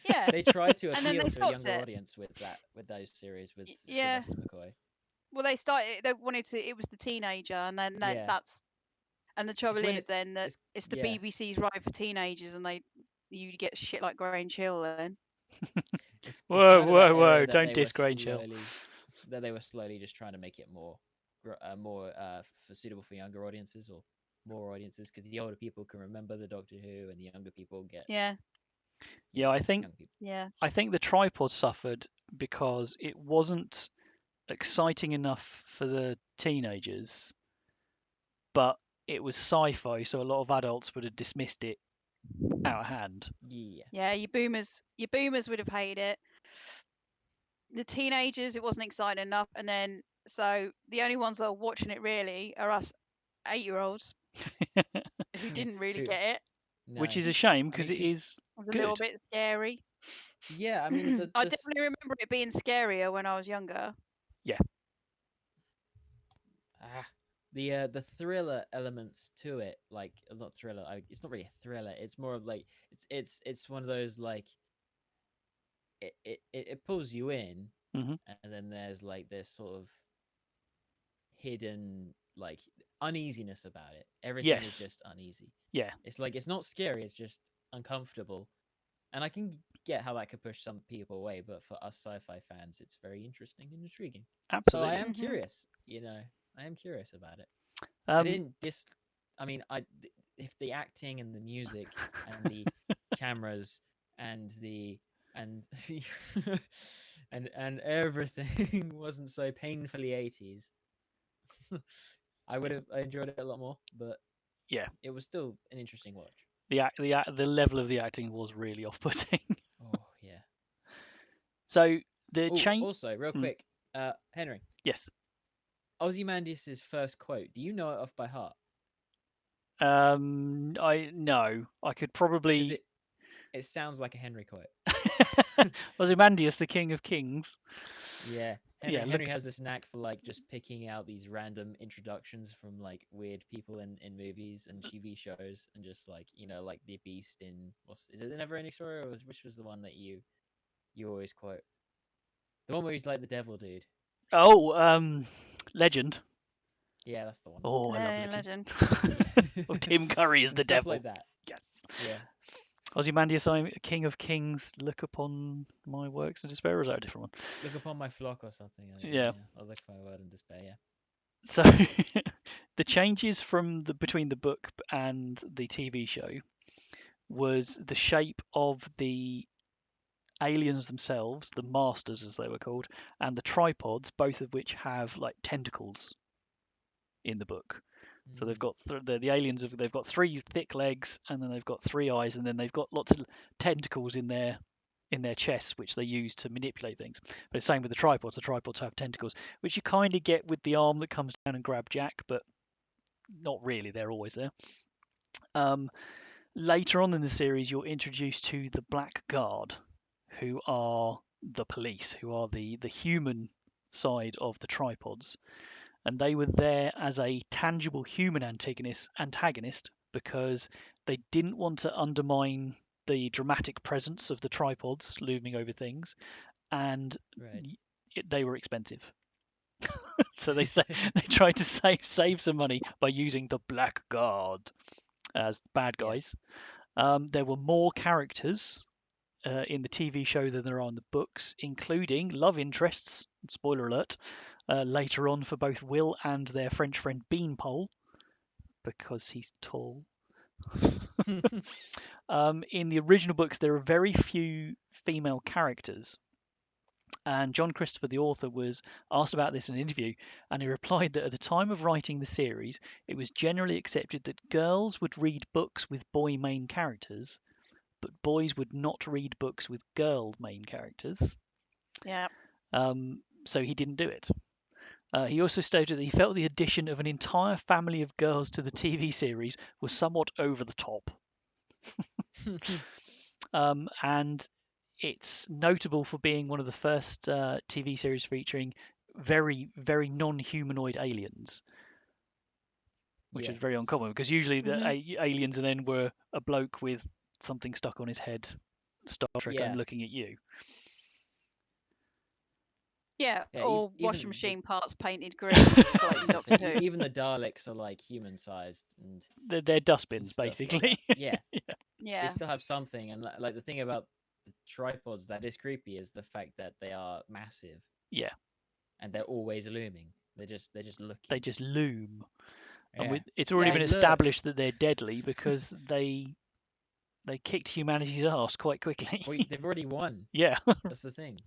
Speaker 3: Yeah.
Speaker 1: They tried to
Speaker 3: And then
Speaker 1: appeal
Speaker 3: they
Speaker 1: to a
Speaker 3: stopped
Speaker 1: younger
Speaker 3: it.
Speaker 1: audience with those series with
Speaker 3: Yeah.
Speaker 1: Sylvester McCoy.
Speaker 3: Well, they wanted to. It was the teenager, and then
Speaker 1: Yeah.
Speaker 3: that's. And the trouble
Speaker 1: when
Speaker 3: is then that it's the
Speaker 1: yeah.
Speaker 3: BBC's right for teenagers, and you get shit like Grange Hill then.
Speaker 1: It's
Speaker 2: Whoa,
Speaker 1: kind of that
Speaker 2: whoa,
Speaker 1: era
Speaker 2: whoa!
Speaker 1: that
Speaker 2: Don't
Speaker 1: they were
Speaker 2: diss Grange Hill.
Speaker 1: slowly just trying to make it more for suitable for younger audiences or more audiences, because the older people can remember the Doctor Who and the younger people get
Speaker 3: Yeah.
Speaker 2: Yeah, I think
Speaker 1: young people.
Speaker 3: Yeah.
Speaker 2: the tripod suffered because it wasn't exciting enough for the teenagers, but it was sci-fi, so a lot of adults would have dismissed it out of hand.
Speaker 1: Yeah.
Speaker 3: Yeah. Your boomers would have hated it. The teenagers, it wasn't exciting enough, and then so the only ones that are watching it really are us 8-year-olds who didn't really
Speaker 1: Who
Speaker 3: get it.
Speaker 1: no.
Speaker 2: Which is a shame
Speaker 1: I mean,
Speaker 2: because it is
Speaker 3: It was a little
Speaker 2: good.
Speaker 3: bit scary.
Speaker 1: yeah, I mean
Speaker 3: I definitely remember it being scarier when I was younger.
Speaker 1: ah, the thriller elements to it, like not thriller, it's not really a thriller, it's more of like it's one of those like it pulls you in,
Speaker 2: Hmm.
Speaker 1: and then there's like this sort of hidden like uneasiness about it. Everything is
Speaker 2: Yes.
Speaker 1: just uneasy.
Speaker 2: Yeah.
Speaker 1: It's like it's not scary, it's just uncomfortable. And I can get how that could push some people away, but for us sci-fi fans, it's very interesting and intriguing. So I
Speaker 2: Absolutely.
Speaker 1: am
Speaker 3: Mhm.
Speaker 1: curious, I am curious about it. I
Speaker 2: Um,
Speaker 1: didn't dis. I mean, if the acting and the music and the cameras and the and and everything wasn't so painfully 80s, I would have enjoyed it a lot more. But
Speaker 2: yeah,
Speaker 1: it was still an interesting watch.
Speaker 2: the level of the acting was really off-putting.
Speaker 1: Oh yeah.
Speaker 2: So the
Speaker 1: Oh,
Speaker 2: chain.
Speaker 1: also, real
Speaker 2: Hmm,
Speaker 1: quick, Henry,
Speaker 2: yes.
Speaker 1: Ozymandias's first quote. Do you know it off by heart?
Speaker 2: I no. I could
Speaker 1: Because
Speaker 2: probably.
Speaker 1: it sounds like a Henry quote.
Speaker 2: Ozymandias, the king of kings.
Speaker 1: Yeah,
Speaker 2: Yeah,
Speaker 1: Henry
Speaker 2: look.
Speaker 1: has this knack for like just picking out these random introductions from like weird people in movies and TV shows, and just like like the Beast in is it the Never Ending Story, or which was the one that you always quote? The one where he's like the devil dude.
Speaker 2: Oh, Legend.
Speaker 1: Yeah, that's the one.
Speaker 2: Oh, I love
Speaker 3: Yeah,
Speaker 2: Legend.
Speaker 1: Yeah,
Speaker 2: Oh, Tim Curry is
Speaker 1: and
Speaker 2: the
Speaker 1: stuff
Speaker 2: devil.
Speaker 1: like that.
Speaker 2: Yes.
Speaker 1: Yeah,
Speaker 2: Ozymandias, I'm a king of kings. Look upon my works in despair. Or is that a different one?
Speaker 1: look upon my flock or something.
Speaker 2: Yeah.
Speaker 1: I'll look for my word in despair. Yeah.
Speaker 2: So the changes from between the book and the TV show was the shape of the aliens themselves, the masters as they were called, and the tripods, both of which have like tentacles in the book. So they've got the aliens they've got 3 thick legs, and then they've got 3 eyes, and then they've got lots of tentacles in their in their chests, which they use to manipulate things. But the same with the tripods. The tripods have tentacles, which you kind of get with the arm that comes down and grab Jack, but not really. They're always there. Later on in the series, you're introduced to the Black Guard, who are the police, who are the human side of the tripods. And they were there as a tangible human antagonist because they didn't want to undermine the dramatic presence of the tripods looming over things, and
Speaker 1: Right.
Speaker 2: they were expensive. So they tried to save some money by using the Black Guard as bad
Speaker 1: Yeah.
Speaker 2: guys. There were more characters in the TV show than there are in the books, including love interests. Spoiler alert. Later on for both Will and their French friend Beanpole, because he's tall. In the original books, there are very few female characters. And John Christopher, the author, was asked about this in an interview, and he replied that at the time of writing the series, it was generally accepted that girls would read books with boy main characters, but boys would not read books with girl main characters.
Speaker 3: Yeah.
Speaker 2: So he didn't do it. He also stated that he felt the addition of an entire family of girls to the TV series was somewhat over the top. And it's notable for being one of the first TV series featuring very, very non-humanoid aliens, which is very
Speaker 1: Yes.
Speaker 2: uncommon because usually the
Speaker 3: Mhm.
Speaker 2: aliens and then were a bloke with something stuck on his head, Star Trek,
Speaker 1: Yeah.
Speaker 2: and looking at you.
Speaker 3: Yeah,
Speaker 1: Yeah.
Speaker 3: or washing
Speaker 1: Even
Speaker 3: machine parts painted green, like in Doctor Who.
Speaker 1: even the Daleks are like human sized and
Speaker 2: They're dustbins,
Speaker 1: stuff like
Speaker 2: basically.
Speaker 1: that. Yeah. They
Speaker 3: Yeah.
Speaker 1: still have something, and like the thing about the tripods that is creepy is the fact that they are massive
Speaker 2: Yeah,
Speaker 1: and they're always looming. They're just looking.
Speaker 2: they just loom. And
Speaker 1: Yeah.
Speaker 2: it's already
Speaker 3: Yeah.
Speaker 2: been
Speaker 1: They lurk.
Speaker 2: established that they're deadly because they kicked humanity's ass quite quickly.
Speaker 1: They've already won.
Speaker 2: Yeah.
Speaker 1: That's the thing.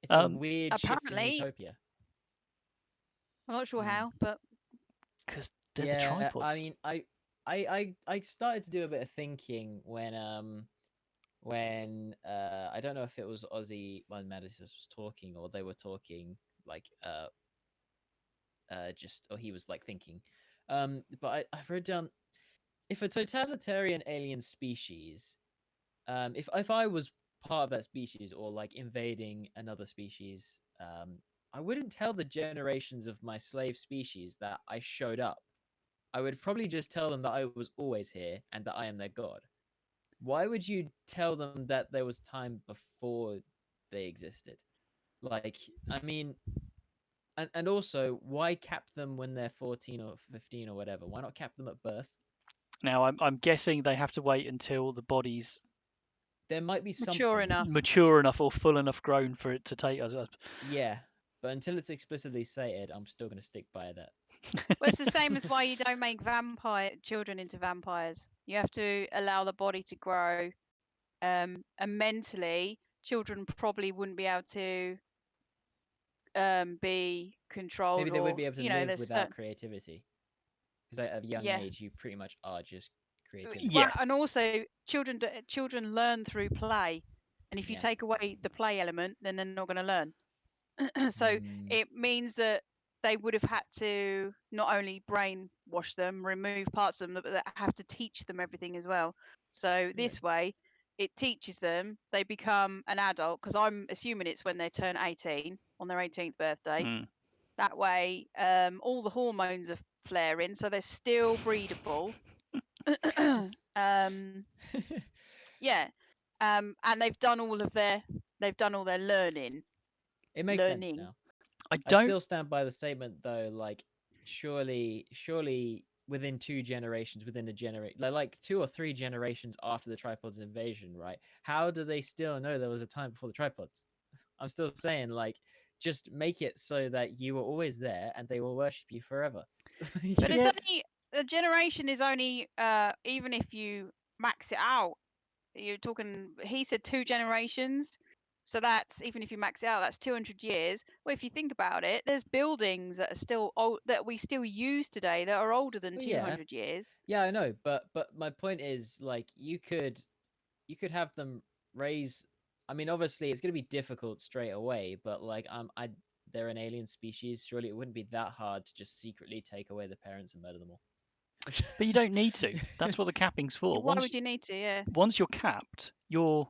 Speaker 1: It's a
Speaker 2: Um,
Speaker 1: weird shift in
Speaker 3: Apparently,
Speaker 1: utopia.
Speaker 3: I'm not sure
Speaker 1: Mm.
Speaker 3: how, but
Speaker 2: because they're the
Speaker 1: Yeah,
Speaker 2: tripods.
Speaker 1: I mean, I started to do a bit of thinking when I don't know if it was Ozzy when Madison was talking or they were talking like just or he was like thinking, but I wrote down if a totalitarian alien species, if I was part of that species or like invading another species, I wouldn't tell the generations of my slave species that I showed up. I would probably just tell them that I was always here and that I am their god. Why would you tell them that there was time before they existed? Like, I mean, and also, why cap them when they're 14 or 15 or whatever? Why not cap them at birth?
Speaker 2: Now, I'm guessing they have to wait until the body's
Speaker 1: There might be
Speaker 3: mature
Speaker 1: something.
Speaker 3: enough.
Speaker 2: mature enough or full enough grown for it to take us.
Speaker 1: Yeah, but until it's explicitly stated, I'm still going to stick by that.
Speaker 3: Well, it's the same as why you don't make vampire children into vampires. You have to allow the body to grow, and mentally, children probably wouldn't be able to be controlled,
Speaker 1: Maybe they would
Speaker 3: or
Speaker 1: be able to
Speaker 3: you know,
Speaker 1: live
Speaker 3: there's
Speaker 1: without creativity. Because at a young
Speaker 3: yeah.
Speaker 1: age, you pretty much are just creativity.
Speaker 2: Yeah.
Speaker 3: Well, and also children learn through play, and if you
Speaker 1: Yeah.
Speaker 3: take away the play element, then they're not going to learn. So
Speaker 1: Mm,
Speaker 3: it means that they would have had to not only brainwash them, remove parts of them, but they have to teach them everything as well. So
Speaker 1: true.
Speaker 3: this way, it teaches them. They become an adult because I'm assuming it's when they turn 18 on their 18th birthday.
Speaker 2: Mm.
Speaker 3: That way, all the hormones are flaring, so they're still breedable. Yeah, and they've done all their learning.
Speaker 1: It makes sense now.
Speaker 2: I
Speaker 1: I
Speaker 2: don't.
Speaker 1: still stand by the statement though, like surely within 2 generations, within a generation, like 2 or 3 generations after the tripods invasion, right? How do they still know there was a time before the tripods? I'm still saying like just make it so that you were always there and they will worship you forever.
Speaker 3: But it's
Speaker 2: Yeah.
Speaker 3: only a generation is only even if you max it out, you're talking. He said 2 generations, so that's even if you max it out, that's 200 years. Well, if you think about it, there's buildings that are still old that we still use today that are older than
Speaker 1: Well, yeah,
Speaker 3: 200 years.
Speaker 1: yeah, I know, but my point is like you could have them raise. I mean, obviously, it's going to be difficult straight away, but like, they're an alien species. Surely it wouldn't be that hard to just secretly take away the parents and murder them all.
Speaker 2: But you don't need to. That's what the capping's
Speaker 3: Yeah,
Speaker 2: for.
Speaker 3: why would you need to? Yeah.
Speaker 2: Once you're capped, you're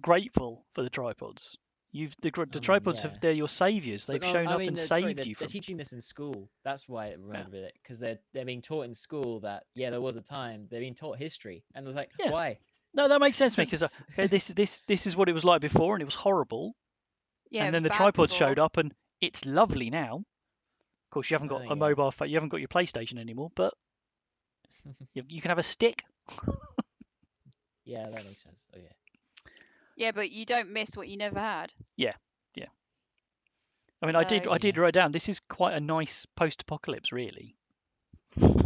Speaker 2: grateful for the tripods. The
Speaker 1: I mean,
Speaker 2: tripods
Speaker 1: yeah.
Speaker 2: they're your saviors.
Speaker 1: But
Speaker 2: They've
Speaker 1: no,
Speaker 2: shown
Speaker 1: I
Speaker 2: up
Speaker 1: mean,
Speaker 2: and
Speaker 1: sorry,
Speaker 2: saved
Speaker 1: they're,
Speaker 2: you
Speaker 1: they're
Speaker 2: from.
Speaker 1: teaching this in school. That's why it
Speaker 2: Yeah.
Speaker 1: reminded me of it, because they're being taught in school that there was a time they're being taught history, and I was like,
Speaker 2: Yeah.
Speaker 1: why?
Speaker 2: No, that makes sense to me because okay, this is what it was like before, and it was horrible.
Speaker 3: Yeah,
Speaker 2: And
Speaker 3: it
Speaker 2: then
Speaker 3: was
Speaker 2: the
Speaker 3: bad
Speaker 2: tripods
Speaker 3: before.
Speaker 2: showed up, and it's lovely now. Of course, you haven't got
Speaker 1: Oh,
Speaker 2: a
Speaker 1: yeah.
Speaker 2: mobile phone, you haven't got your PlayStation anymore, but you can have a stick.
Speaker 1: Yeah, that makes sense. Oh yeah.
Speaker 3: Yeah, but you don't miss what you never had.
Speaker 2: Yeah. I mean,
Speaker 3: So,
Speaker 2: I did
Speaker 1: Yeah.
Speaker 2: write down. This is quite a nice post-apocalypse, really.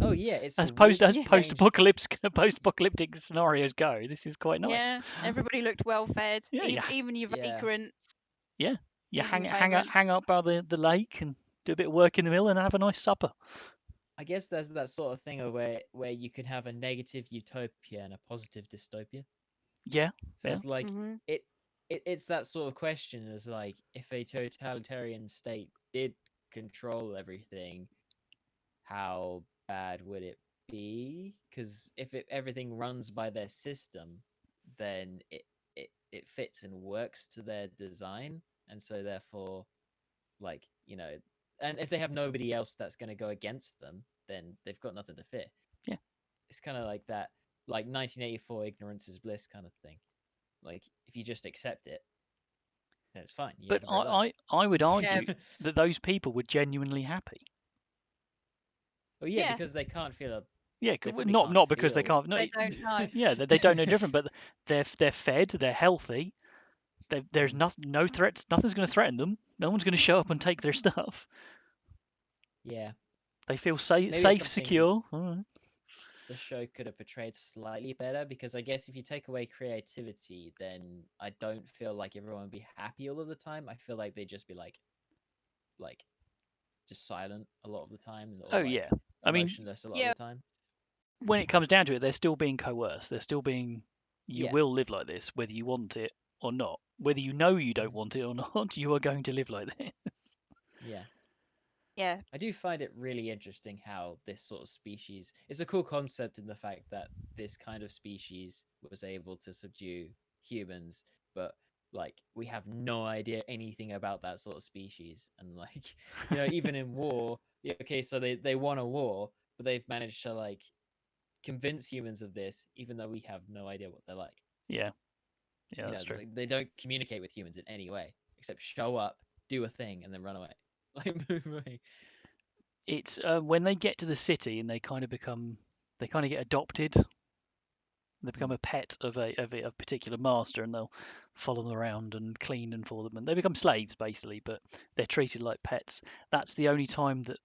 Speaker 1: Oh yeah, it's a
Speaker 2: As
Speaker 1: weird,
Speaker 2: as
Speaker 1: strange.
Speaker 2: post-apocalyptic scenarios go, this is quite nice.
Speaker 3: yeah, everybody looked well fed.
Speaker 2: Yeah,
Speaker 3: Even your
Speaker 1: Yeah.
Speaker 3: vagrants.
Speaker 2: you
Speaker 3: Even
Speaker 2: hang
Speaker 3: vagrants.
Speaker 2: out by the lake and do a bit of work in the mill and have a nice supper.
Speaker 1: I guess there's that sort of thing of where you can have a negative utopia and a positive dystopia.
Speaker 2: Yeah,
Speaker 1: So
Speaker 2: yeah,
Speaker 1: it's like
Speaker 3: Hmm.
Speaker 1: it's that sort of question, is like, if a totalitarian state did control everything, how bad would it be? Because if everything runs by their system, then it fits and works to their design, and so therefore, like, and if they have nobody else that's going to go against them, then they've got nothing to fear.
Speaker 2: yeah.
Speaker 1: It's kind of like that, like 1984 ignorance is bliss kind of thing. Like, if you just accept it, then it's fine. You
Speaker 2: But
Speaker 1: have a great life.
Speaker 2: I would
Speaker 3: Yeah.
Speaker 2: argue that those people were genuinely happy.
Speaker 1: Oh yeah,
Speaker 3: Yeah.
Speaker 1: because they can't feel a.
Speaker 2: Yeah,
Speaker 1: They probably
Speaker 2: not
Speaker 1: can't
Speaker 2: because they
Speaker 1: feel.
Speaker 2: can't. No,
Speaker 3: They don't know.
Speaker 2: yeah, they don't know different, but they're fed, they're healthy. There's
Speaker 1: Mhm.
Speaker 2: no threats. Nothing's going to threaten them. No one's going to show up and take their stuff.
Speaker 1: Yeah,
Speaker 2: They feel
Speaker 1: maybe it's
Speaker 2: safe,
Speaker 1: something
Speaker 2: secure. All right.
Speaker 1: the show could have portrayed slightly better, because I guess if you take away creativity, then I don't feel like everyone would be happy all of the time. I feel like they'd just be like just silent a lot of the time, or
Speaker 2: Oh
Speaker 1: like
Speaker 2: yeah. I mean,
Speaker 1: emotionless a lot
Speaker 3: Yeah.
Speaker 1: of the time.
Speaker 2: when it comes down to it, they're still being coerced. They're still being. You
Speaker 1: Yeah.
Speaker 2: will live like this, whether you want it or not. Whether you know you don't
Speaker 1: Mhm.
Speaker 2: want it or not, you are going to live like this.
Speaker 1: Yeah.
Speaker 3: Yeah.
Speaker 1: I do find it really interesting how this sort of species, it's a cool concept in the fact that this kind of species was able to subdue humans, but like, we have no idea anything about that sort of species. And like, even in war, yeah, okay, so they won a war, but they've managed to like convince humans of this, even though we have no idea what they're like.
Speaker 2: Yeah, that's true.
Speaker 1: They don't communicate with humans in any way except show up, do a thing, and then run away. Like, move away.
Speaker 2: It's when they get to the city and they kind of get adopted. They become
Speaker 1: Mm.
Speaker 2: a pet of a particular master, and they'll follow them around and clean and for them, and they become slaves basically. But they're treated like pets. That's the only time that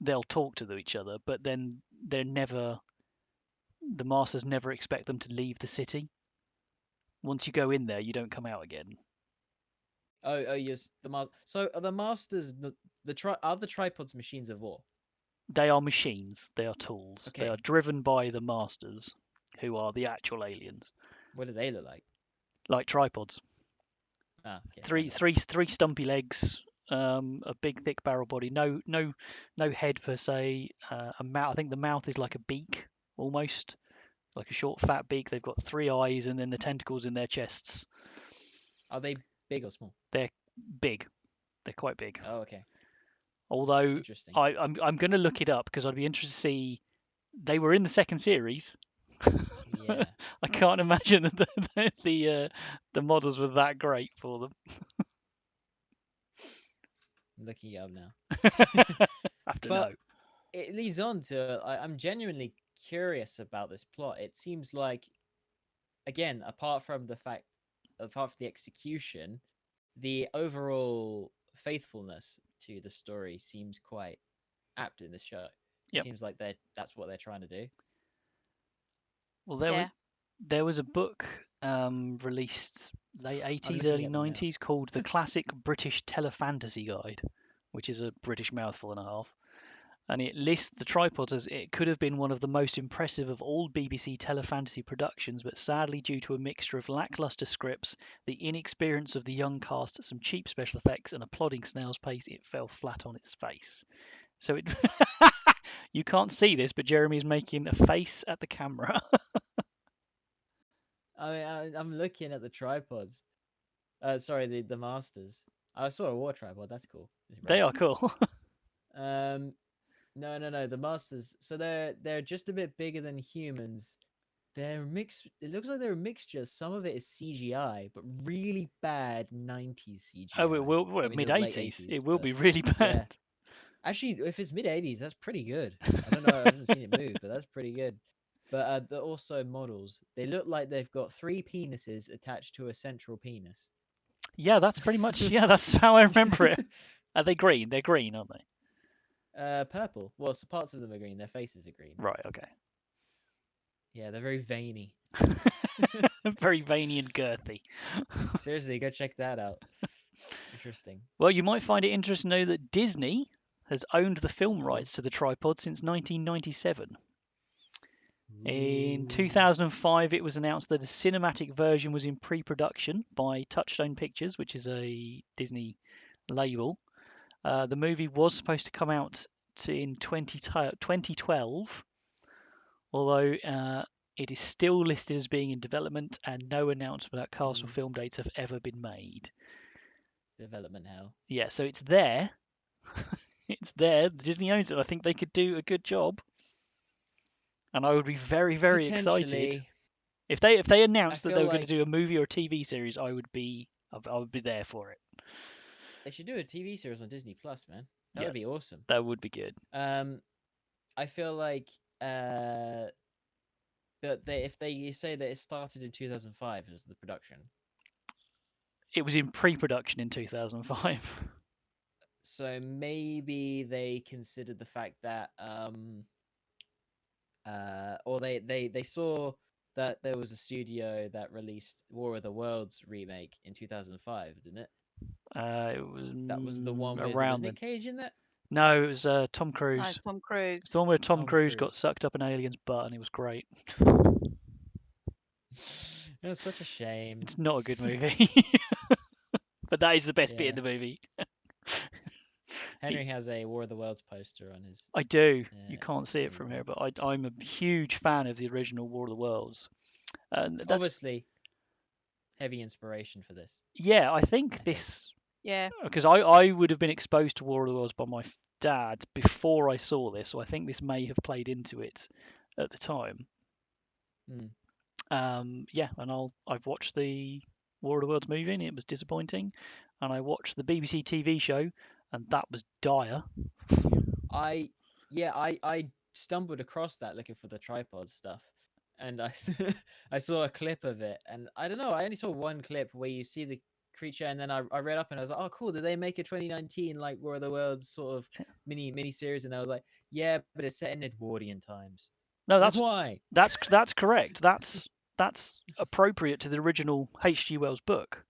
Speaker 2: they'll talk to each other. But then the masters never expect them to leave the city. Once you go in there, you don't come out again.
Speaker 1: Oh, yes, the master. So are the masters are the tripods machines of war?
Speaker 2: They are machines. They are tools. They are
Speaker 1: Okay,
Speaker 2: driven by the masters, who are the actual aliens,
Speaker 1: what do they look like?
Speaker 2: like tripods.
Speaker 1: Ah, okay, fair enough.
Speaker 2: Three stumpy legs, a big thick barrel body. No head per se. A mouth. I think the mouth is like a beak, almost like a short fat beak. They've got three eyes, and then the tentacles in their chests.
Speaker 1: Are they big or small?
Speaker 2: They're big. They're quite big.
Speaker 1: Oh, okay,
Speaker 2: Although
Speaker 1: interesting.
Speaker 2: I'm going to look it up because I'd be interested to see. They were in the second series.
Speaker 1: Yeah,
Speaker 2: I can't imagine that the models were that great for them.
Speaker 1: I'm looking it up now.
Speaker 2: Have to
Speaker 1: But
Speaker 2: know.
Speaker 1: it leads on to, I'm genuinely curious about this plot. It seems like, again, apart from the execution, the overall faithfulness to the story seems quite apt in this show. It
Speaker 2: Yep.
Speaker 1: seems like that's what they're trying to do.
Speaker 2: Well,
Speaker 3: Yeah.
Speaker 2: there was a book released late
Speaker 1: I'm
Speaker 2: 80s,
Speaker 1: looking
Speaker 2: early
Speaker 1: at them now.
Speaker 2: 90s called The Classic British Telefantasy Guide, which is a British mouthful and a half. And it lists the tripods as it could have been one of the most impressive of all BBC telefantasy productions, but sadly, due to a mixture of lackluster scripts, the inexperience of the young cast, some cheap special effects, and a plodding snail's pace, it fell flat on its face. So it, you can't see this, but Jeremy is making a face at the camera.
Speaker 1: I mean, I'm looking at the tripods. Sorry, the masters. I saw a war tripod. That's cool.
Speaker 2: They are cool.
Speaker 1: No. The masters. So they're just a bit bigger than humans. They're mixed. It looks like they're a mixture. Some of it is CGI, but really bad 90s CGI.
Speaker 2: Oh, it will.
Speaker 1: I
Speaker 2: Well,
Speaker 1: mean,
Speaker 2: mid
Speaker 1: the late
Speaker 2: 80s.
Speaker 1: 80s,
Speaker 2: It will
Speaker 1: but
Speaker 2: be really
Speaker 1: yeah.
Speaker 2: bad.
Speaker 1: Actually, if it's mid 80s, that's pretty good. I don't know. I haven't seen it move, but that's pretty good. But they're also models. They look like they've got 3 penises attached to a central penis.
Speaker 2: Yeah, that's pretty much. Yeah, that's how I remember it. Are they green? They're green, aren't they?
Speaker 1: Purple. Well, so parts of them are green. Their faces are green.
Speaker 2: Right. Okay.
Speaker 1: Yeah, they're very veiny.
Speaker 2: Very veiny and girthy.
Speaker 1: Seriously, go check that out. Interesting.
Speaker 2: Well, you might find it interesting to know that Disney has owned the film
Speaker 1: Uh-oh.
Speaker 2: rights to the tripod since 1997. In
Speaker 1: Ooh.
Speaker 2: 2005, it was announced that a cinematic version was in pre-production by Touchstone Pictures, which is a Disney label. The movie was supposed to come out in 2012, although it is still listed as being in development, and no announcement about cast or film dates have ever been made.
Speaker 1: Development hell.
Speaker 2: Yeah, so it's there. It's there. Disney owns it. I think they could do a good job, and I would be very, very excited
Speaker 1: Potentially.
Speaker 2: if they announced that
Speaker 1: feel
Speaker 2: they were going
Speaker 1: like-
Speaker 2: to do a movie or a TV series. I would be there for it.
Speaker 1: They should do a TV series on Disney Plus, man. That
Speaker 2: Yeah.
Speaker 1: would be awesome.
Speaker 2: That would be good.
Speaker 1: I feel like that you say that it started in 2005 as the production,
Speaker 2: It was in pre-production in 2005.
Speaker 1: so maybe they considered the fact that or they saw that there was a studio that released War of the Worlds remake in 2005, didn't it? That was the one with
Speaker 2: around
Speaker 1: was
Speaker 2: then.
Speaker 1: Nick Cage in that?
Speaker 2: No, it was Tom
Speaker 3: No,
Speaker 2: Cruise.
Speaker 3: Tom Cruise.
Speaker 2: It's the one where Tom
Speaker 1: Tom
Speaker 2: Cruise got
Speaker 1: Cruise.
Speaker 2: sucked up an alien's butt, and it was great.
Speaker 1: It's such a shame.
Speaker 2: It's not a good movie, but that is the best bit in
Speaker 1: Yeah.
Speaker 2: the movie.
Speaker 1: Henry has a War of the Worlds poster on his.
Speaker 2: I do. You
Speaker 1: Yeah,
Speaker 2: can't see it from here, but I'm a huge fan of the original War of the Worlds. That's,
Speaker 1: Obviously, heavy inspiration for this.
Speaker 2: yeah, I think
Speaker 1: think.
Speaker 2: this
Speaker 3: Yeah.
Speaker 2: because I would have been exposed to War of the Worlds by my dad before I saw this, so I think this may have played into it at the time. Yeah, and I've watched the War of the Worlds movie, and it was disappointing, and I watched the BBC TV show, and that was dire.
Speaker 1: I stumbled across that looking for the tripod stuff, and I saw a clip of it, and I don't know. I only saw one clip where you see the creature, and then I read up and I was like, oh cool, did they make a 2019 like War of the Worlds sort of mini series? And I was like, yeah, but it's set in Edwardian times.
Speaker 2: No,
Speaker 1: Like,
Speaker 2: that's
Speaker 1: why?
Speaker 2: that's correct. That's appropriate to the original H.G. Wells book.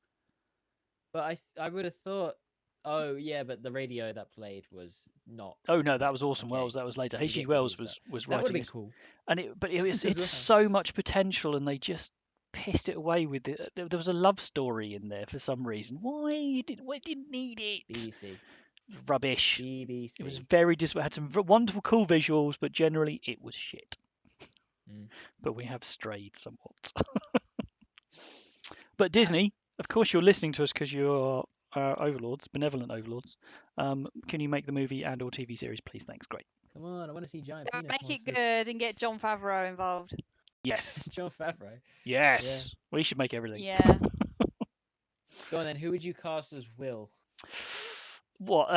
Speaker 1: But I would have thought, oh yeah, but the radio that played was not.
Speaker 2: Oh no, that was Orson
Speaker 1: okay.
Speaker 2: Welles. That was later.
Speaker 1: We
Speaker 2: H.G.
Speaker 1: get
Speaker 2: Wells
Speaker 1: confused,
Speaker 2: was
Speaker 1: that would have
Speaker 2: writing
Speaker 1: been
Speaker 2: it,
Speaker 1: cool.
Speaker 2: and it's
Speaker 1: As well.
Speaker 2: so much potential, and they just pissed it away with it. There was a love story in there for some reason. Why didn't need it?
Speaker 1: BBC.
Speaker 2: Rubbish.
Speaker 1: BBC.
Speaker 2: It was very had some wonderful, cool visuals, but generally it was shit. But we have strayed somewhat. But Disney, of course, you're listening to us because you're overlords, benevolent overlords. Can you make the movie and/or TV series, please? Thanks. Great.
Speaker 1: Come on, I want to see giant penis
Speaker 3: Make it
Speaker 1: monsters.
Speaker 3: good and get Jon Favreau involved.
Speaker 2: Yes.
Speaker 1: Jon Favreau.
Speaker 2: Yes. We should make everything.
Speaker 3: Yeah.
Speaker 1: Go on then. Who would you cast as Will?
Speaker 2: What?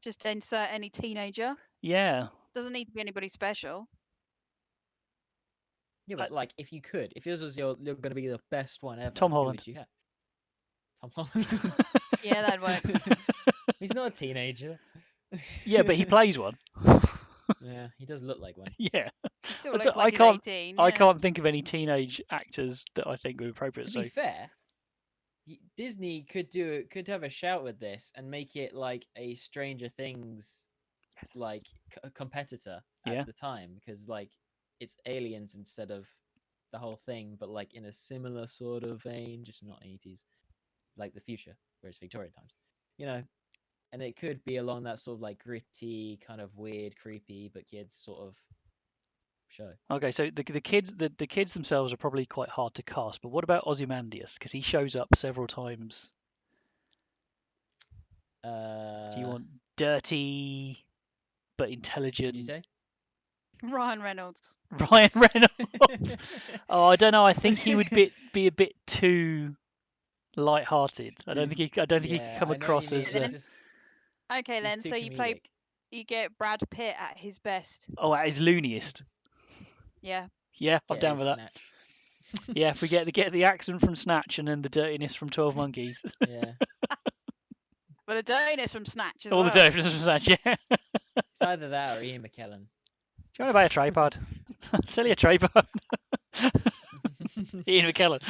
Speaker 3: Just insert any teenager.
Speaker 2: Yeah.
Speaker 3: Doesn't need to be anybody special.
Speaker 1: Yeah, but like, if you could, if yours was you're going to be the best one ever,
Speaker 2: Tom
Speaker 1: who
Speaker 2: Holland.
Speaker 1: would you have? Tom Holland.
Speaker 3: Yeah, that works.
Speaker 1: He's not a teenager.
Speaker 2: Yeah, but he plays one.
Speaker 1: Yeah, he does look like one.
Speaker 2: Yeah.
Speaker 3: He still
Speaker 2: But
Speaker 3: looks like
Speaker 2: I
Speaker 3: he's 18.
Speaker 2: I
Speaker 3: yeah.
Speaker 2: can't think of any teenage actors that I think would be appropriate.
Speaker 1: To
Speaker 2: So
Speaker 1: be fair, Disney could have a shout with this and make it like a Stranger Things like competitor at
Speaker 2: Yeah.
Speaker 1: the time, because like it's aliens instead of the whole thing, but like in a similar sort of vein, just not 80s, like the future, where it's Victorian times, you know. And it could be along that sort of like gritty, kind of weird, creepy, but kids sort of show.
Speaker 2: Okay, so the kids themselves are probably quite hard to cast, but what about Ozymandias? Because he shows up several times. Do you want dirty but
Speaker 1: What'd you
Speaker 2: intelligent
Speaker 1: say?
Speaker 3: Ryan Reynolds.
Speaker 2: Ryan Reynolds? Oh, I don't know. I think he would be a bit too light-hearted. I don't think he could
Speaker 1: Yeah,
Speaker 2: come
Speaker 1: I know what you
Speaker 2: across
Speaker 1: mean.
Speaker 2: as
Speaker 1: It's
Speaker 3: Then
Speaker 1: just
Speaker 3: okay,
Speaker 1: he's
Speaker 3: then
Speaker 1: too
Speaker 3: so
Speaker 1: comedic.
Speaker 3: you get Brad Pitt at his best.
Speaker 2: at his looniest.
Speaker 3: Yeah.
Speaker 2: Yeah, I'm
Speaker 1: Get
Speaker 2: down
Speaker 1: his
Speaker 2: with that.
Speaker 1: snatch.
Speaker 2: Yeah, if we get the accent from Snatch and then the dirtiness from 12 Monkeys.
Speaker 1: Yeah,
Speaker 3: But a dirtiness from Snatch as
Speaker 2: All the
Speaker 3: well.
Speaker 2: dirtiness from Snatch, yeah.
Speaker 1: it's either that or Ian McKellen.
Speaker 2: Do you want to buy a tripod? Sell you a tripod. Ian McKellen.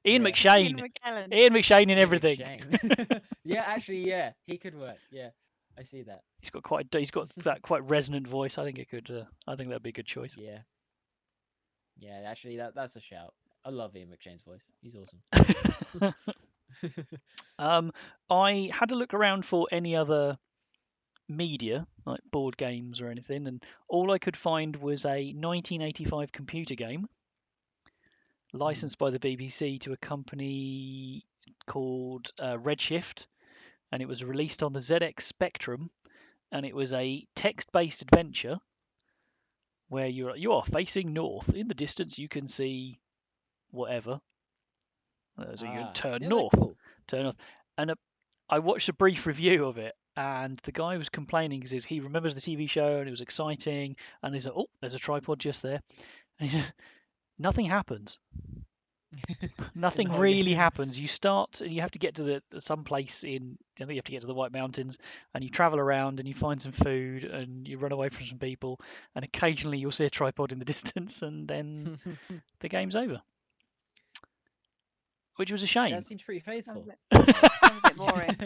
Speaker 2: Ian
Speaker 1: Yeah.
Speaker 2: McShane.
Speaker 3: Ian McKellen.
Speaker 2: Ian McShane in
Speaker 1: Ian
Speaker 2: everything.
Speaker 1: McShane. Yeah, actually, yeah, he could work. Yeah, I see that.
Speaker 2: He's got that quite resonant voice. I think it could. I think that'd be a good choice.
Speaker 1: Yeah, yeah. Actually, that's a shout. I love Ian McShane's voice. He's awesome.
Speaker 2: I had to look around for any other media like board games or anything, and all I could find was a 1985 computer game licensed by the BBC to a company called Redshift, and it was released on the ZX Spectrum, and it was a text-based adventure where you are facing north. In the distance, you can see whatever. So you can turn
Speaker 1: yeah,
Speaker 2: north,
Speaker 1: cool.
Speaker 2: turn north, and I watched a brief review of it, and the guy was complaining because he remembers the TV show and it was exciting, and he's like, "Oh, there's a tripod just there," and he said, "Nothing happens. Nothing
Speaker 1: Oh,
Speaker 2: really
Speaker 1: yeah.
Speaker 2: happens. You start and you have to get to some place in. I think you have to get to the White Mountains, and you travel around and you find some food and you run away from some people, and occasionally you'll see a tripod in the distance, and then the game's over." Which was a shame.
Speaker 1: That seems pretty faithful.
Speaker 3: Sounds a bit boring.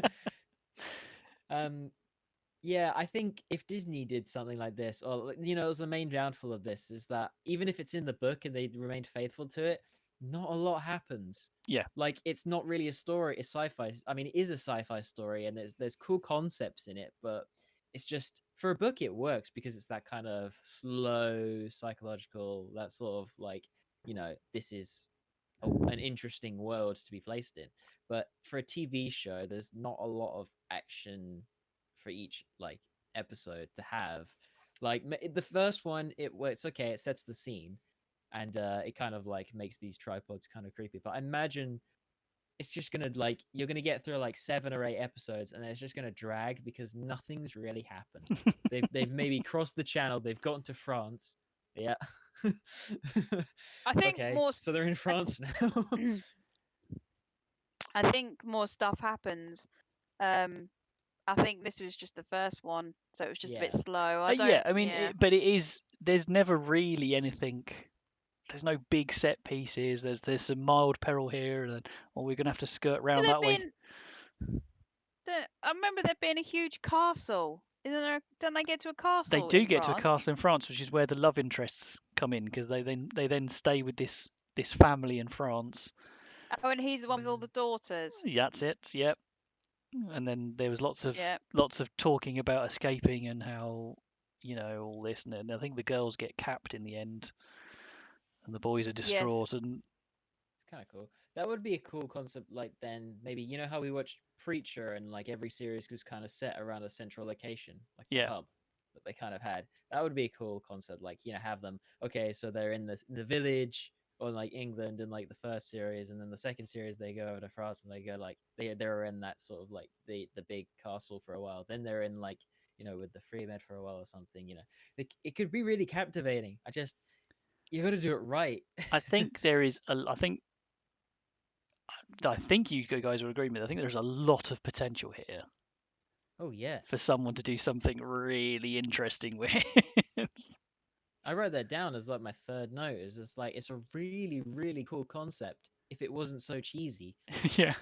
Speaker 1: Yeah, I think if Disney did something like this, or it was the main downfall of this, is that even if it's in the book and they remained faithful to it, not a lot happens.
Speaker 2: Yeah.
Speaker 1: Like it's not really a story, it's sci-fi. I mean, it is a sci-fi story, and there's cool concepts in it, but it's just for a book it works because it's that kind of slow psychological, that sort of like, this is an interesting world to be placed in. But for a TV show, there's not a lot of action for each like episode to have. Like the first one, it's okay, it sets the scene, and it kind of like makes these tripods kind of creepy. But I imagine it's just gonna like you're gonna get through like 7 or 8 episodes, and it's just gonna drag because nothing's really happened. They've maybe crossed the channel, they've gotten to France. Yeah.
Speaker 3: I think
Speaker 1: okay,
Speaker 3: more.
Speaker 1: so they're in France now.
Speaker 3: I think more stuff happens. I think this was just the first one, so it was just a bit
Speaker 1: Yeah.
Speaker 3: slow. I don't.
Speaker 2: Yeah, I mean,
Speaker 3: Yeah.
Speaker 2: but it is. There's never really anything. There's no big set pieces. There's some mild peril here, and we're gonna have to skirt round that way.
Speaker 3: I remember there being a huge castle. Isn't there? Don't they get to a castle?
Speaker 2: They do
Speaker 3: in
Speaker 2: get to a
Speaker 3: France?
Speaker 2: castle in France, which is where the love interests come in, because they then stay with this family in France.
Speaker 3: Oh, and he's the one with all the daughters.
Speaker 2: That's it. Yep. And then there was lots of
Speaker 3: Yep.
Speaker 2: talking about escaping and how all this, and I think the girls get capped in the end, and the boys are distraught.
Speaker 3: Yes.
Speaker 2: And
Speaker 1: It's kind of cool. That would be a cool concept. Like then maybe how we watched Preacher, and like every series is kind of set around a central location, like the
Speaker 2: Yeah.
Speaker 1: hub that they kind of had. That would be a cool concept. Like have them. Okay, so they're in the village or like England in like the first series, and then the second series they go over to France and they go like they're in that sort of like the big castle for a while. Then they're in like with the Free Med for a while or something. It could be really captivating. You got to do it right.
Speaker 2: I think there is I think you guys will agree with me. I think there's a lot of potential here.
Speaker 1: Oh yeah.
Speaker 2: For someone to do something really interesting with.
Speaker 1: I wrote that down as like my third note. It's just like it's a really, really cool concept if it wasn't so cheesy.
Speaker 2: Yeah.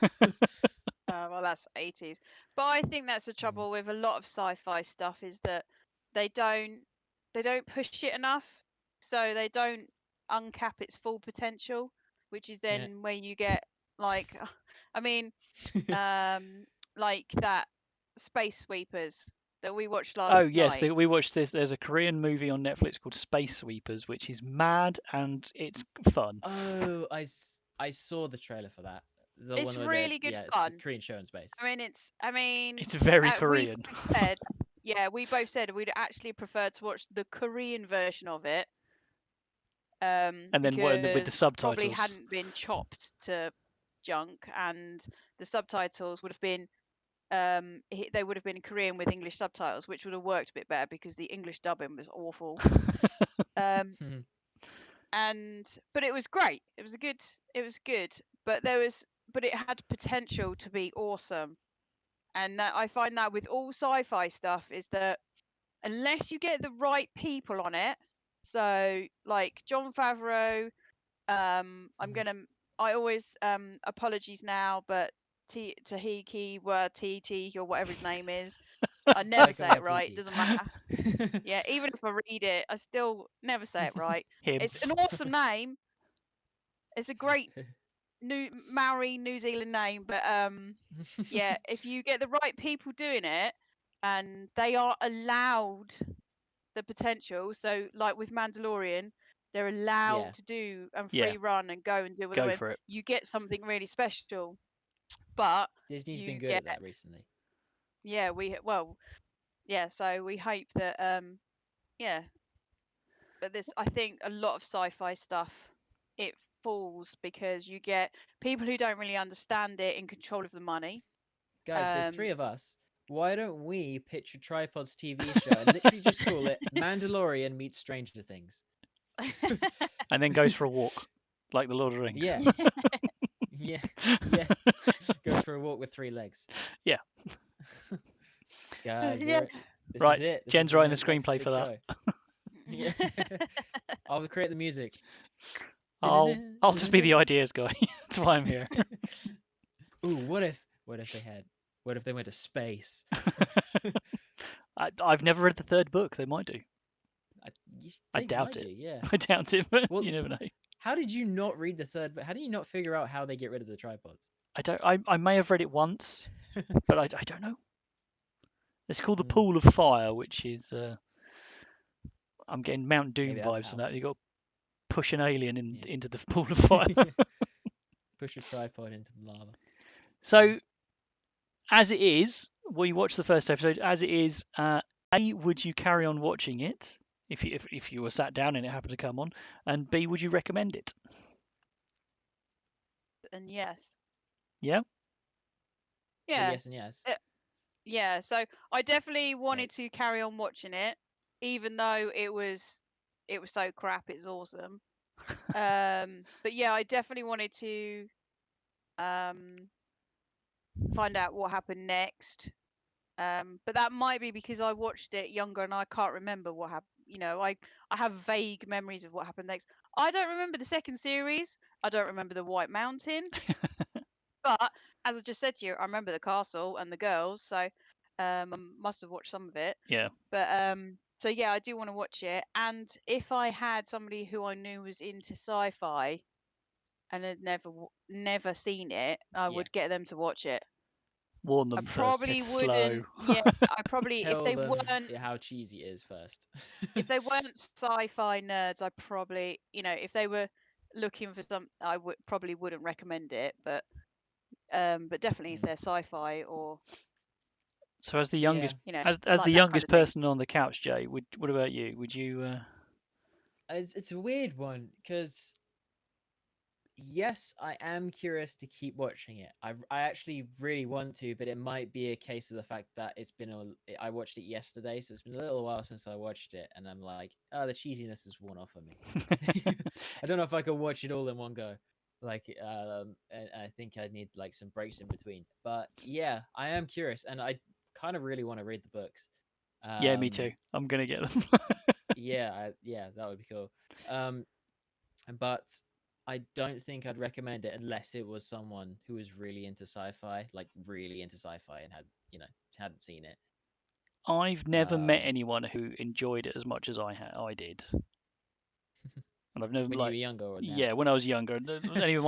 Speaker 3: Well, that's 80s. But I think that's the trouble with a lot of sci-fi stuff is that they don't push it enough, so they don't uncap its full potential, which is
Speaker 1: Yeah.
Speaker 3: then where you get like, I mean, like that Space Sweepers that we watched
Speaker 2: Oh
Speaker 3: last
Speaker 2: yes,
Speaker 3: night.
Speaker 2: we watched this. There's a Korean movie on Netflix called Space Sweepers, which is mad and it's fun.
Speaker 1: Oh, I saw the trailer for that. The
Speaker 3: It's
Speaker 1: one where the
Speaker 3: really good
Speaker 1: it's a
Speaker 3: fun.
Speaker 1: Korean show in space.
Speaker 3: I mean,
Speaker 2: It's very
Speaker 3: we
Speaker 2: Korean.
Speaker 3: both said, yeah, we both said we'd actually prefer to watch the Korean version of it,
Speaker 2: And then with the
Speaker 3: because it probably
Speaker 2: subtitles.
Speaker 3: hadn't been chopped to junk, and the subtitles would have been, they would have been Korean with English subtitles, which would have worked a bit better because the English dubbing was awful. Um, but it was great. It was good, but it had potential to be awesome. And that I find that with all sci-fi stuff is that unless you get the right people on it, so like Jon Favreau, I always apologies now, but Tahiki Watiti or whatever his name is, I never say it right. It doesn't matter. Yeah, even if I read it, I still never say it right.
Speaker 2: Him.
Speaker 3: It's an awesome name. It's a great Maori New Zealand name, but yeah, if you get the right people doing it and they are allowed the potential, so like with Mandalorian, they're allowed
Speaker 1: Yeah.
Speaker 3: to do and
Speaker 2: Yeah.
Speaker 3: free run and go and do what they
Speaker 2: Go
Speaker 3: want,
Speaker 2: for it.
Speaker 3: you get something really special. But
Speaker 1: Disney's been
Speaker 3: you
Speaker 1: good
Speaker 3: get,
Speaker 1: at that recently.
Speaker 3: yeah, so we hope that yeah, but this, I think a lot of sci-fi stuff, it falls because you get people who don't really understand it in control of the money.
Speaker 1: Guys, there's three of us. Why don't we pitch a Tripods TV show and literally just call it Mandalorian meets Stranger Things?
Speaker 2: And then goes for a walk, like the Lord of the Rings.
Speaker 1: Yeah. Yeah. Yeah. Goes for a walk with 3 legs.
Speaker 2: Yeah.
Speaker 1: Guys,
Speaker 3: Yeah.
Speaker 1: this
Speaker 2: Right,
Speaker 1: is it. This
Speaker 2: Jen's
Speaker 1: is
Speaker 2: writing the
Speaker 1: next
Speaker 2: screenplay
Speaker 1: big
Speaker 2: for that.
Speaker 1: show. Yeah. I'll create the music.
Speaker 2: I'll just be the ideas guy. That's why I'm here.
Speaker 1: Ooh, what if they went to space?
Speaker 2: I've never read the 3rd book. They might do. I
Speaker 1: They
Speaker 2: doubt
Speaker 1: might
Speaker 2: it.
Speaker 1: do, yeah.
Speaker 2: I doubt it, but
Speaker 1: Well,
Speaker 2: you never know.
Speaker 1: how did you not read the 3rd book? How do you not figure out how they get rid of the tripods?
Speaker 2: I don't. I may have read it once, but I don't know. It's called the
Speaker 1: Mm.
Speaker 2: Pool of Fire, which is I'm getting Mount Doom
Speaker 1: Maybe that's
Speaker 2: vibes
Speaker 1: how.
Speaker 2: on that. You got to push an alien
Speaker 1: Yeah.
Speaker 2: into the Pool of Fire.
Speaker 1: Push a tripod into the lava.
Speaker 2: So, as it is, we watched the first episode. As it is, A, would you carry on watching it if you were sat down and it happened to come on? And B, would you recommend it?
Speaker 3: And yes.
Speaker 2: Yeah.
Speaker 1: So
Speaker 3: Yeah.
Speaker 1: yes and yes.
Speaker 3: Yeah, so I definitely wanted to carry on watching it, even though it was so crap. It's awesome. But yeah, I definitely wanted to find out what happened next. But that might be because I watched it younger and I can't remember what happened. You know, I have vague memories of what happened next. I don't remember the second series. I don't remember the White Mountain. But as I just said to you, I remember the castle and the girls, so I must have watched some of it.
Speaker 2: Yeah.
Speaker 3: But so yeah, I do want to watch it. And if I had somebody who I knew was into sci-fi and had never seen it, I would get them to watch it.
Speaker 2: Warn
Speaker 3: I
Speaker 2: them first.
Speaker 3: probably
Speaker 2: It's
Speaker 3: wouldn't.
Speaker 2: slow.
Speaker 3: Yeah, I probably
Speaker 1: Tell
Speaker 3: if they
Speaker 1: them
Speaker 3: weren't
Speaker 1: how cheesy it is first.
Speaker 3: if they weren't sci-fi nerds, I probably, if they were looking for some, I probably wouldn't recommend it. But definitely if they're sci-fi or
Speaker 2: So, as the
Speaker 1: Yeah.
Speaker 2: youngest,
Speaker 3: like
Speaker 2: as the
Speaker 3: that kind
Speaker 2: youngest
Speaker 3: of thing.
Speaker 2: person on the couch, Jay, what about you? Would you?
Speaker 1: It's a weird one because yes, I am curious to keep watching it. I actually really want to, but it might be a case of the fact that I watched it yesterday, so it's been a little while since I watched it, and I'm like, oh, the cheesiness is worn off of me. I don't know if I could watch it all in one go. Like, and I think I need like some breaks in between. But yeah, I am curious, and I kind of really want to read the books.
Speaker 2: Yeah, me too. I'm gonna get them.
Speaker 1: Yeah, that would be cool. But I don't think I'd recommend it unless it was someone who was really into sci-fi, like really into sci-fi, and hadn't seen it.
Speaker 2: I've never met
Speaker 1: Um,
Speaker 2: anyone who enjoyed it as much as I did, and I've never
Speaker 1: when you were younger or now?
Speaker 2: yeah, when I was younger, any of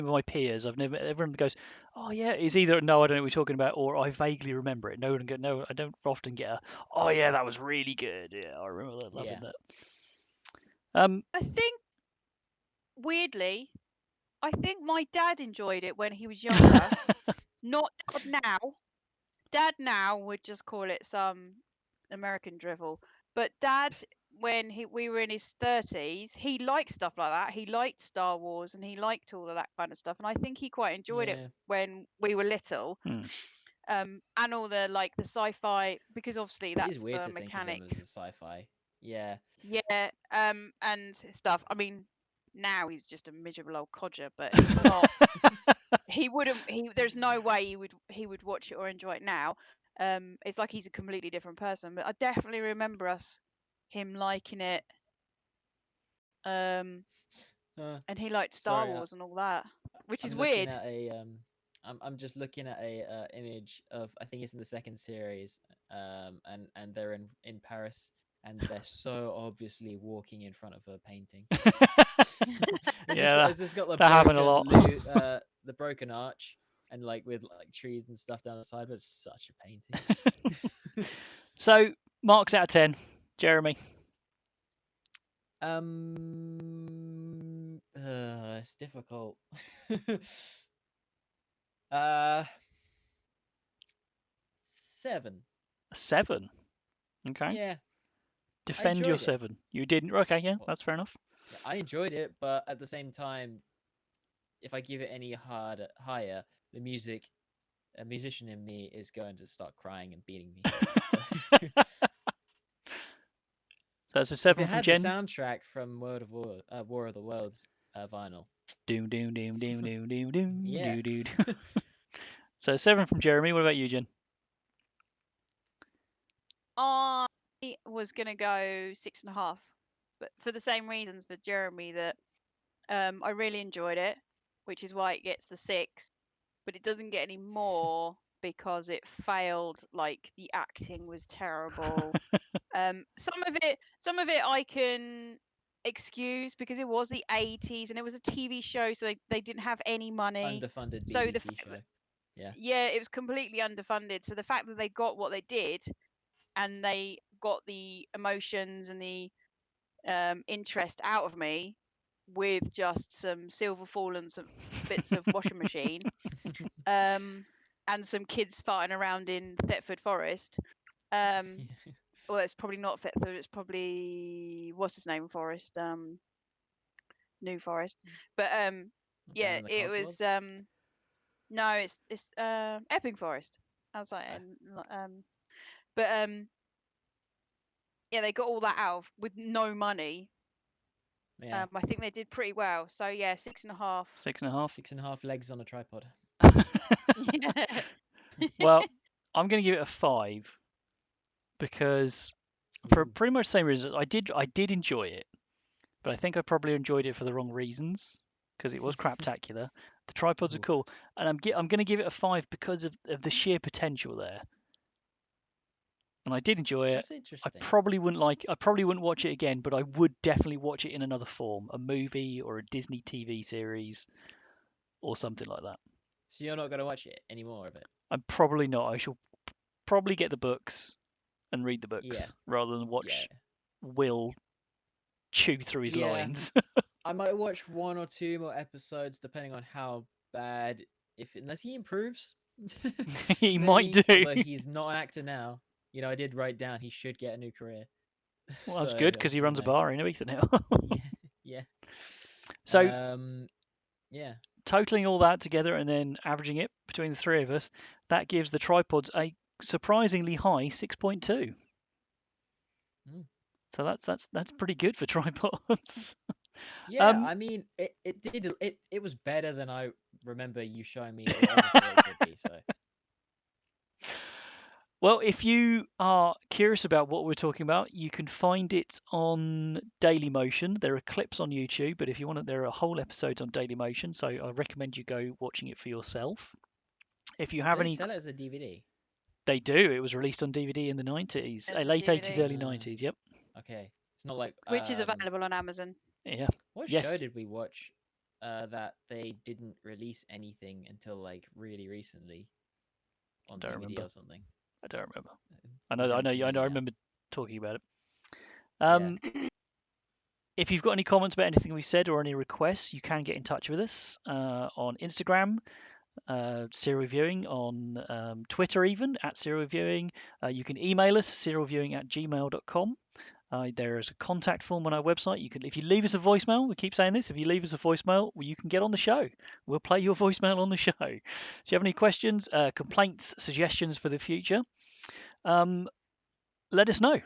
Speaker 2: my peers, I've never everyone goes, oh yeah, it's either no, I don't know what we're talking about, or I vaguely remember it. No, I don't often get a, oh yeah, that was really good. Yeah, I remember loving
Speaker 1: Yeah.
Speaker 2: that.
Speaker 3: I think weirdly, I think my dad enjoyed it when he was younger. Not now. Dad now would just call it some American drivel. But Dad, when we were in his 30s, he liked stuff like that. He liked Star Wars and he liked all of that kind of stuff. And I think he quite enjoyed it
Speaker 1: Yeah.
Speaker 3: when we were little.
Speaker 2: Hmm.
Speaker 3: And all the the sci-fi, because obviously
Speaker 1: It is
Speaker 3: that's
Speaker 1: weird
Speaker 3: the
Speaker 1: to think of him as a
Speaker 3: mechanics.
Speaker 1: sci-fi. Yeah.
Speaker 3: Yeah, and stuff. I mean, now he's just a miserable old codger, but he's not. He wouldn't. There's no way he would watch it or enjoy it now. It's like he's a completely different person. But I definitely remember him liking it. Um,
Speaker 1: Uh,
Speaker 3: and he liked Star
Speaker 1: sorry,
Speaker 3: Wars and all that, which
Speaker 1: I'm
Speaker 3: is
Speaker 1: looking
Speaker 3: weird.
Speaker 1: at I'm just looking at a image of, I think it's in the second series, and they're in Paris, and they're so obviously walking in front of a painting.
Speaker 2: Yeah,
Speaker 1: It's just got
Speaker 2: that happened a lot.
Speaker 1: the broken arch, and like with like trees and stuff down the side, but it's such a painting.
Speaker 2: So marks out of 10, Jeremy.
Speaker 1: It's difficult. uh, 7.
Speaker 2: 7. Okay.
Speaker 1: Yeah, I
Speaker 2: Defend your
Speaker 1: enjoyed it.
Speaker 2: 7. You didn't. Okay, yeah,
Speaker 1: Well,
Speaker 2: that's fair enough.
Speaker 1: yeah, I enjoyed it, but at the same time, if I give it any higher, the a musician in me is going to start crying and beating me. So,
Speaker 2: So that's a
Speaker 1: if
Speaker 2: 7
Speaker 1: it
Speaker 2: from
Speaker 1: had the
Speaker 2: Jen.
Speaker 1: soundtrack from War of the Worlds vinyl,
Speaker 2: Doom, doom, doom, doom, doom, doom, doom,
Speaker 1: yeah.
Speaker 2: doo, doo. So 7 from Jeremy. What about you, Jen?
Speaker 3: I was gonna go 6.5, but for the same reasons for Jeremy, that I really enjoyed it, which is why it gets the 6. But it doesn't get any more because it failed. Like the acting was terrible. Some of it I can excuse because it was the 80s and it was a TV show, so they didn't have any money.
Speaker 1: Underfunded
Speaker 3: So
Speaker 1: BBC show. Yeah.
Speaker 3: yeah, it was completely underfunded. So the fact that they got what they did and they got the emotions and the interest out of me with just some silver fall and some bits of washing machine, and some kids farting around in Thetford Forest. Um,
Speaker 1: Yeah.
Speaker 3: well, it's probably not Thetford. It's probably what's his name Forest, New Forest. But
Speaker 1: Down
Speaker 3: yeah,
Speaker 1: in the
Speaker 3: it was
Speaker 1: Cotswolds.
Speaker 3: no, it's Epping Forest. I was like, but yeah, they got all that out with no money.
Speaker 1: Yeah.
Speaker 3: I think they did pretty well. So yeah, 6.5.
Speaker 2: 6.5.
Speaker 1: 6.5 legs on a tripod.
Speaker 3: Yeah.
Speaker 2: Well, I'm going to give it a 5 because for
Speaker 1: Ooh.
Speaker 2: pretty much the same reason. I did enjoy it, but I think I probably enjoyed it for the wrong reasons because it was craptacular. The tripods are
Speaker 1: Ooh.
Speaker 2: cool, and I'm going to give it a 5 because of the sheer potential there. And I did enjoy it.
Speaker 1: That's interesting.
Speaker 2: I probably wouldn't watch it again, but I would definitely watch it in another form, a movie or a Disney TV series or something like that.
Speaker 1: So you're not going to watch it any more of it?
Speaker 2: I'm probably not. I shall probably get the books and read the
Speaker 1: Yeah.
Speaker 2: books rather than
Speaker 1: Yeah.
Speaker 2: watch Will chew through his
Speaker 1: Yeah.
Speaker 2: lines.
Speaker 1: I might watch 1 or 2 more episodes depending on how bad, unless he improves.
Speaker 2: He
Speaker 1: Then
Speaker 2: might do.
Speaker 1: although he's not an actor now. I did write down he should get a new career.
Speaker 2: Well, that's
Speaker 1: So,
Speaker 2: good because he runs a bar and everything now.
Speaker 1: Yeah. Yeah.
Speaker 2: So,
Speaker 1: Yeah.
Speaker 2: totaling all that together and then averaging it between the three of us, that gives the tripods a surprisingly high 6.2.
Speaker 1: Mm.
Speaker 2: So that's pretty good for tripods.
Speaker 1: Yeah, I mean, it was better than I remember you showing me or ever thought it could be. So
Speaker 2: Well, if you are curious about what we're talking about, you can find it on Dailymotion. There are clips on YouTube, but if you want it, there are whole episodes on Dailymotion. So I recommend you go watching it for yourself. If you
Speaker 1: Do
Speaker 2: have
Speaker 1: they
Speaker 2: any,
Speaker 1: sell it as a DVD?
Speaker 2: they do. It was released on DVD in the 90s,
Speaker 3: As a
Speaker 2: late 80s,
Speaker 3: DVD,
Speaker 2: early 90s. Yep.
Speaker 1: Okay, it's not like
Speaker 3: which is available on Amazon.
Speaker 2: Yeah.
Speaker 1: what
Speaker 2: Yes.
Speaker 1: show did we watch that they didn't release anything until like really recently on
Speaker 2: Don't
Speaker 1: DVD
Speaker 2: remember.
Speaker 1: or something?
Speaker 2: I don't remember.
Speaker 1: We've
Speaker 2: I
Speaker 1: done
Speaker 2: know.
Speaker 1: too
Speaker 2: I
Speaker 1: many now.
Speaker 2: remember talking about it.
Speaker 1: Yeah.
Speaker 2: If you've got any comments about anything we said or any requests, you can get in touch with us on Instagram, Serial Viewing, on Twitter even, at Serial Viewing. You can email us, serialviewing@gmail.com. There is a contact form on our website. You can, if you leave us a voicemail, we keep saying this, if you leave us a voicemail, well, you can get on the show. We'll play your voicemail on the show. So if you have any questions, complaints, suggestions for the future, let us know.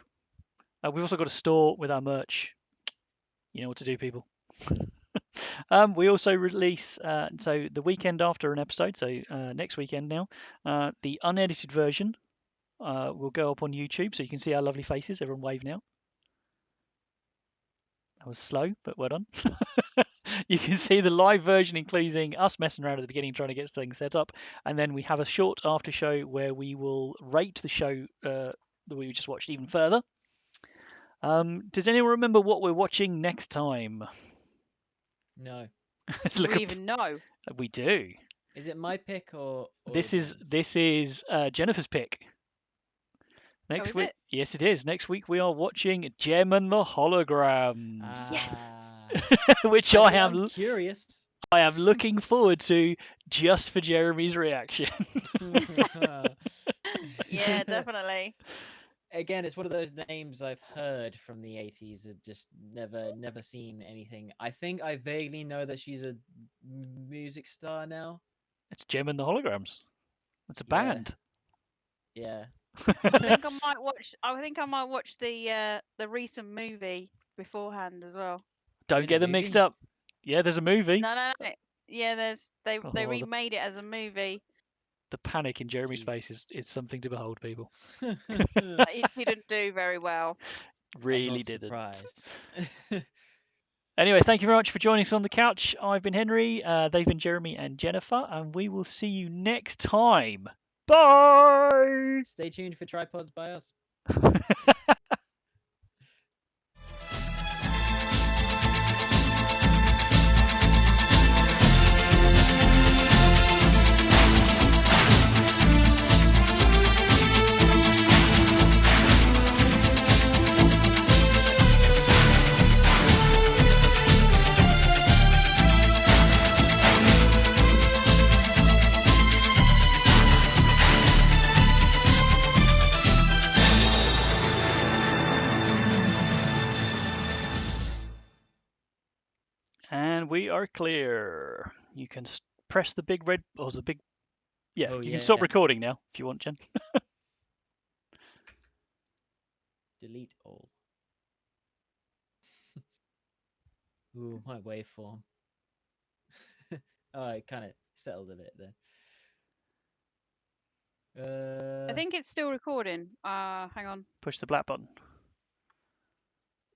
Speaker 2: We've also got a store with our merch. You know what to do, people. We also release, so the weekend after an episode, so next weekend now, the unedited version will go up on YouTube, so you can see our lovely faces. Everyone wave now. That was slow, but well done. You can see the live version, including us messing around at the beginning trying to get things set up, and then we have a short after show where we will rate the show that we just watched even further. Does anyone remember what we're watching next time?
Speaker 1: No.
Speaker 2: Let's
Speaker 3: Do
Speaker 2: look
Speaker 3: we
Speaker 2: up.
Speaker 3: even know?
Speaker 2: We do.
Speaker 1: Is it my pick or
Speaker 2: This is Jennifer's pick. Next
Speaker 3: is
Speaker 2: week,
Speaker 3: it?
Speaker 2: yes, it is. Next week we are watching Gem and the Holograms, which
Speaker 1: I'm curious.
Speaker 2: I am looking forward to just for Jeremy's reaction.
Speaker 3: Yeah, definitely.
Speaker 1: Again, it's one of those names I've heard from the 80s and just never seen anything. I think I vaguely know that she's a music star now.
Speaker 2: It's Gem and the Holograms. It's a
Speaker 1: Yeah.
Speaker 2: band.
Speaker 1: Yeah.
Speaker 3: I think I might watch the recent movie beforehand as well.
Speaker 2: Don't
Speaker 1: In a
Speaker 2: get them mixed
Speaker 1: movie?
Speaker 2: up. Yeah, there's a movie.
Speaker 3: No. Yeah, they
Speaker 2: Oh, the-
Speaker 3: remade it as a movie.
Speaker 2: The panic in Jeremy's
Speaker 1: Jeez.
Speaker 2: face is something to behold, people.
Speaker 3: But it didn't do very well.
Speaker 2: Really
Speaker 1: I'm not
Speaker 2: didn't.
Speaker 1: surprised.
Speaker 2: Anyway, thank you very much for joining us on the couch. I've been Henry, they've been Jeremy and Jennifer, and we will see you next time. Bye!
Speaker 1: Stay tuned for Tripods by us.
Speaker 2: And we are clear. You can press the big red, or the big, yeah,
Speaker 1: Oh,
Speaker 2: you
Speaker 1: yeah,
Speaker 2: can stop
Speaker 1: yeah.
Speaker 2: recording now if you want, Jen.
Speaker 1: Delete all. Ooh, my waveform. Oh, it kind of settled a bit then.
Speaker 3: I think it's still recording. Hang on.
Speaker 2: Push the black button.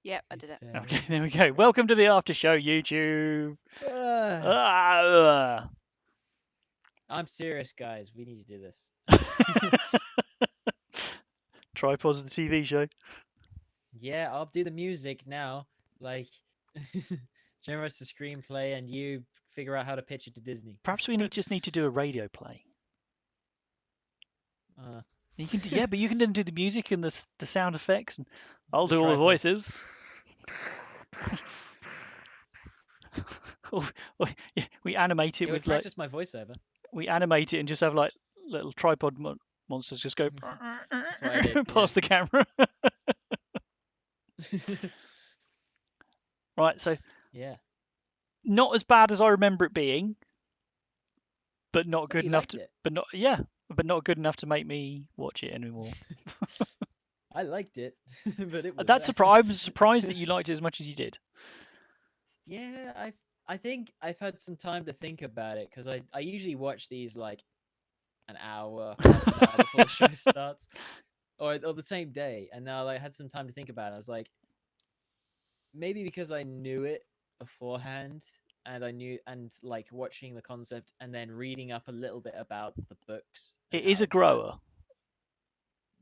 Speaker 3: Yep, I did it.
Speaker 2: Okay, there we go. Welcome to the after show, YouTube.
Speaker 1: I'm serious, guys. We need to do this.
Speaker 2: Tripods, the TV show.
Speaker 1: Yeah, I'll do the music now. Like, generate the screenplay, and you figure out how to pitch it to Disney.
Speaker 2: Perhaps we just need to do a radio play. You can, yeah, but you can then do the music and the sound effects, and I'll do all the voices. Or, yeah, we animate it with like
Speaker 1: practice my voiceover.
Speaker 2: we animate it and just have like little tripod monsters just go
Speaker 1: That's what I did,
Speaker 2: past the camera. Right, so
Speaker 1: yeah,
Speaker 2: not as bad as I remember it being, but not
Speaker 1: thought
Speaker 2: good
Speaker 1: you
Speaker 2: enough
Speaker 1: liked
Speaker 2: to,
Speaker 1: it.
Speaker 2: but not good enough to make me watch it anymore.
Speaker 1: I liked it, but it was
Speaker 2: That's
Speaker 1: bad.
Speaker 2: I was surprised that you liked it as much as you did.
Speaker 1: Yeah, I think I've had some time to think about it because I usually watch these like an hour, half an hour before the show starts, or the same day. And now I had some time to think about it. I was like, maybe because I knew it beforehand, and I knew, and like watching the concept and then reading up a little bit about the books and
Speaker 2: It is a
Speaker 1: how
Speaker 2: grower.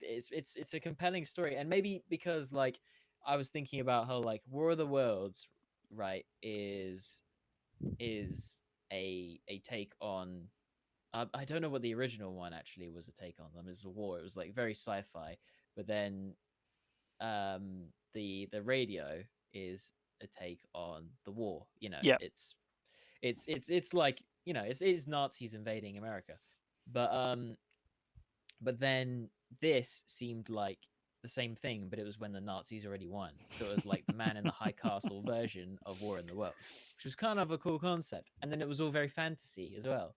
Speaker 1: it's a compelling story. And maybe because like I was thinking about how like War of the Worlds, right, is a take on I don't know what the original one actually was a take on them. It's a war. It was like very sci-fi, but then the radio is a take on the war. You know,
Speaker 2: Yeah.
Speaker 1: it's like, you know, it's Nazis invading America, but but then this seemed like the same thing, but it was when the Nazis already won. So it was like the Man in the High Castle version of War in the Worlds, which was kind of a cool concept. And then it was all very fantasy as well.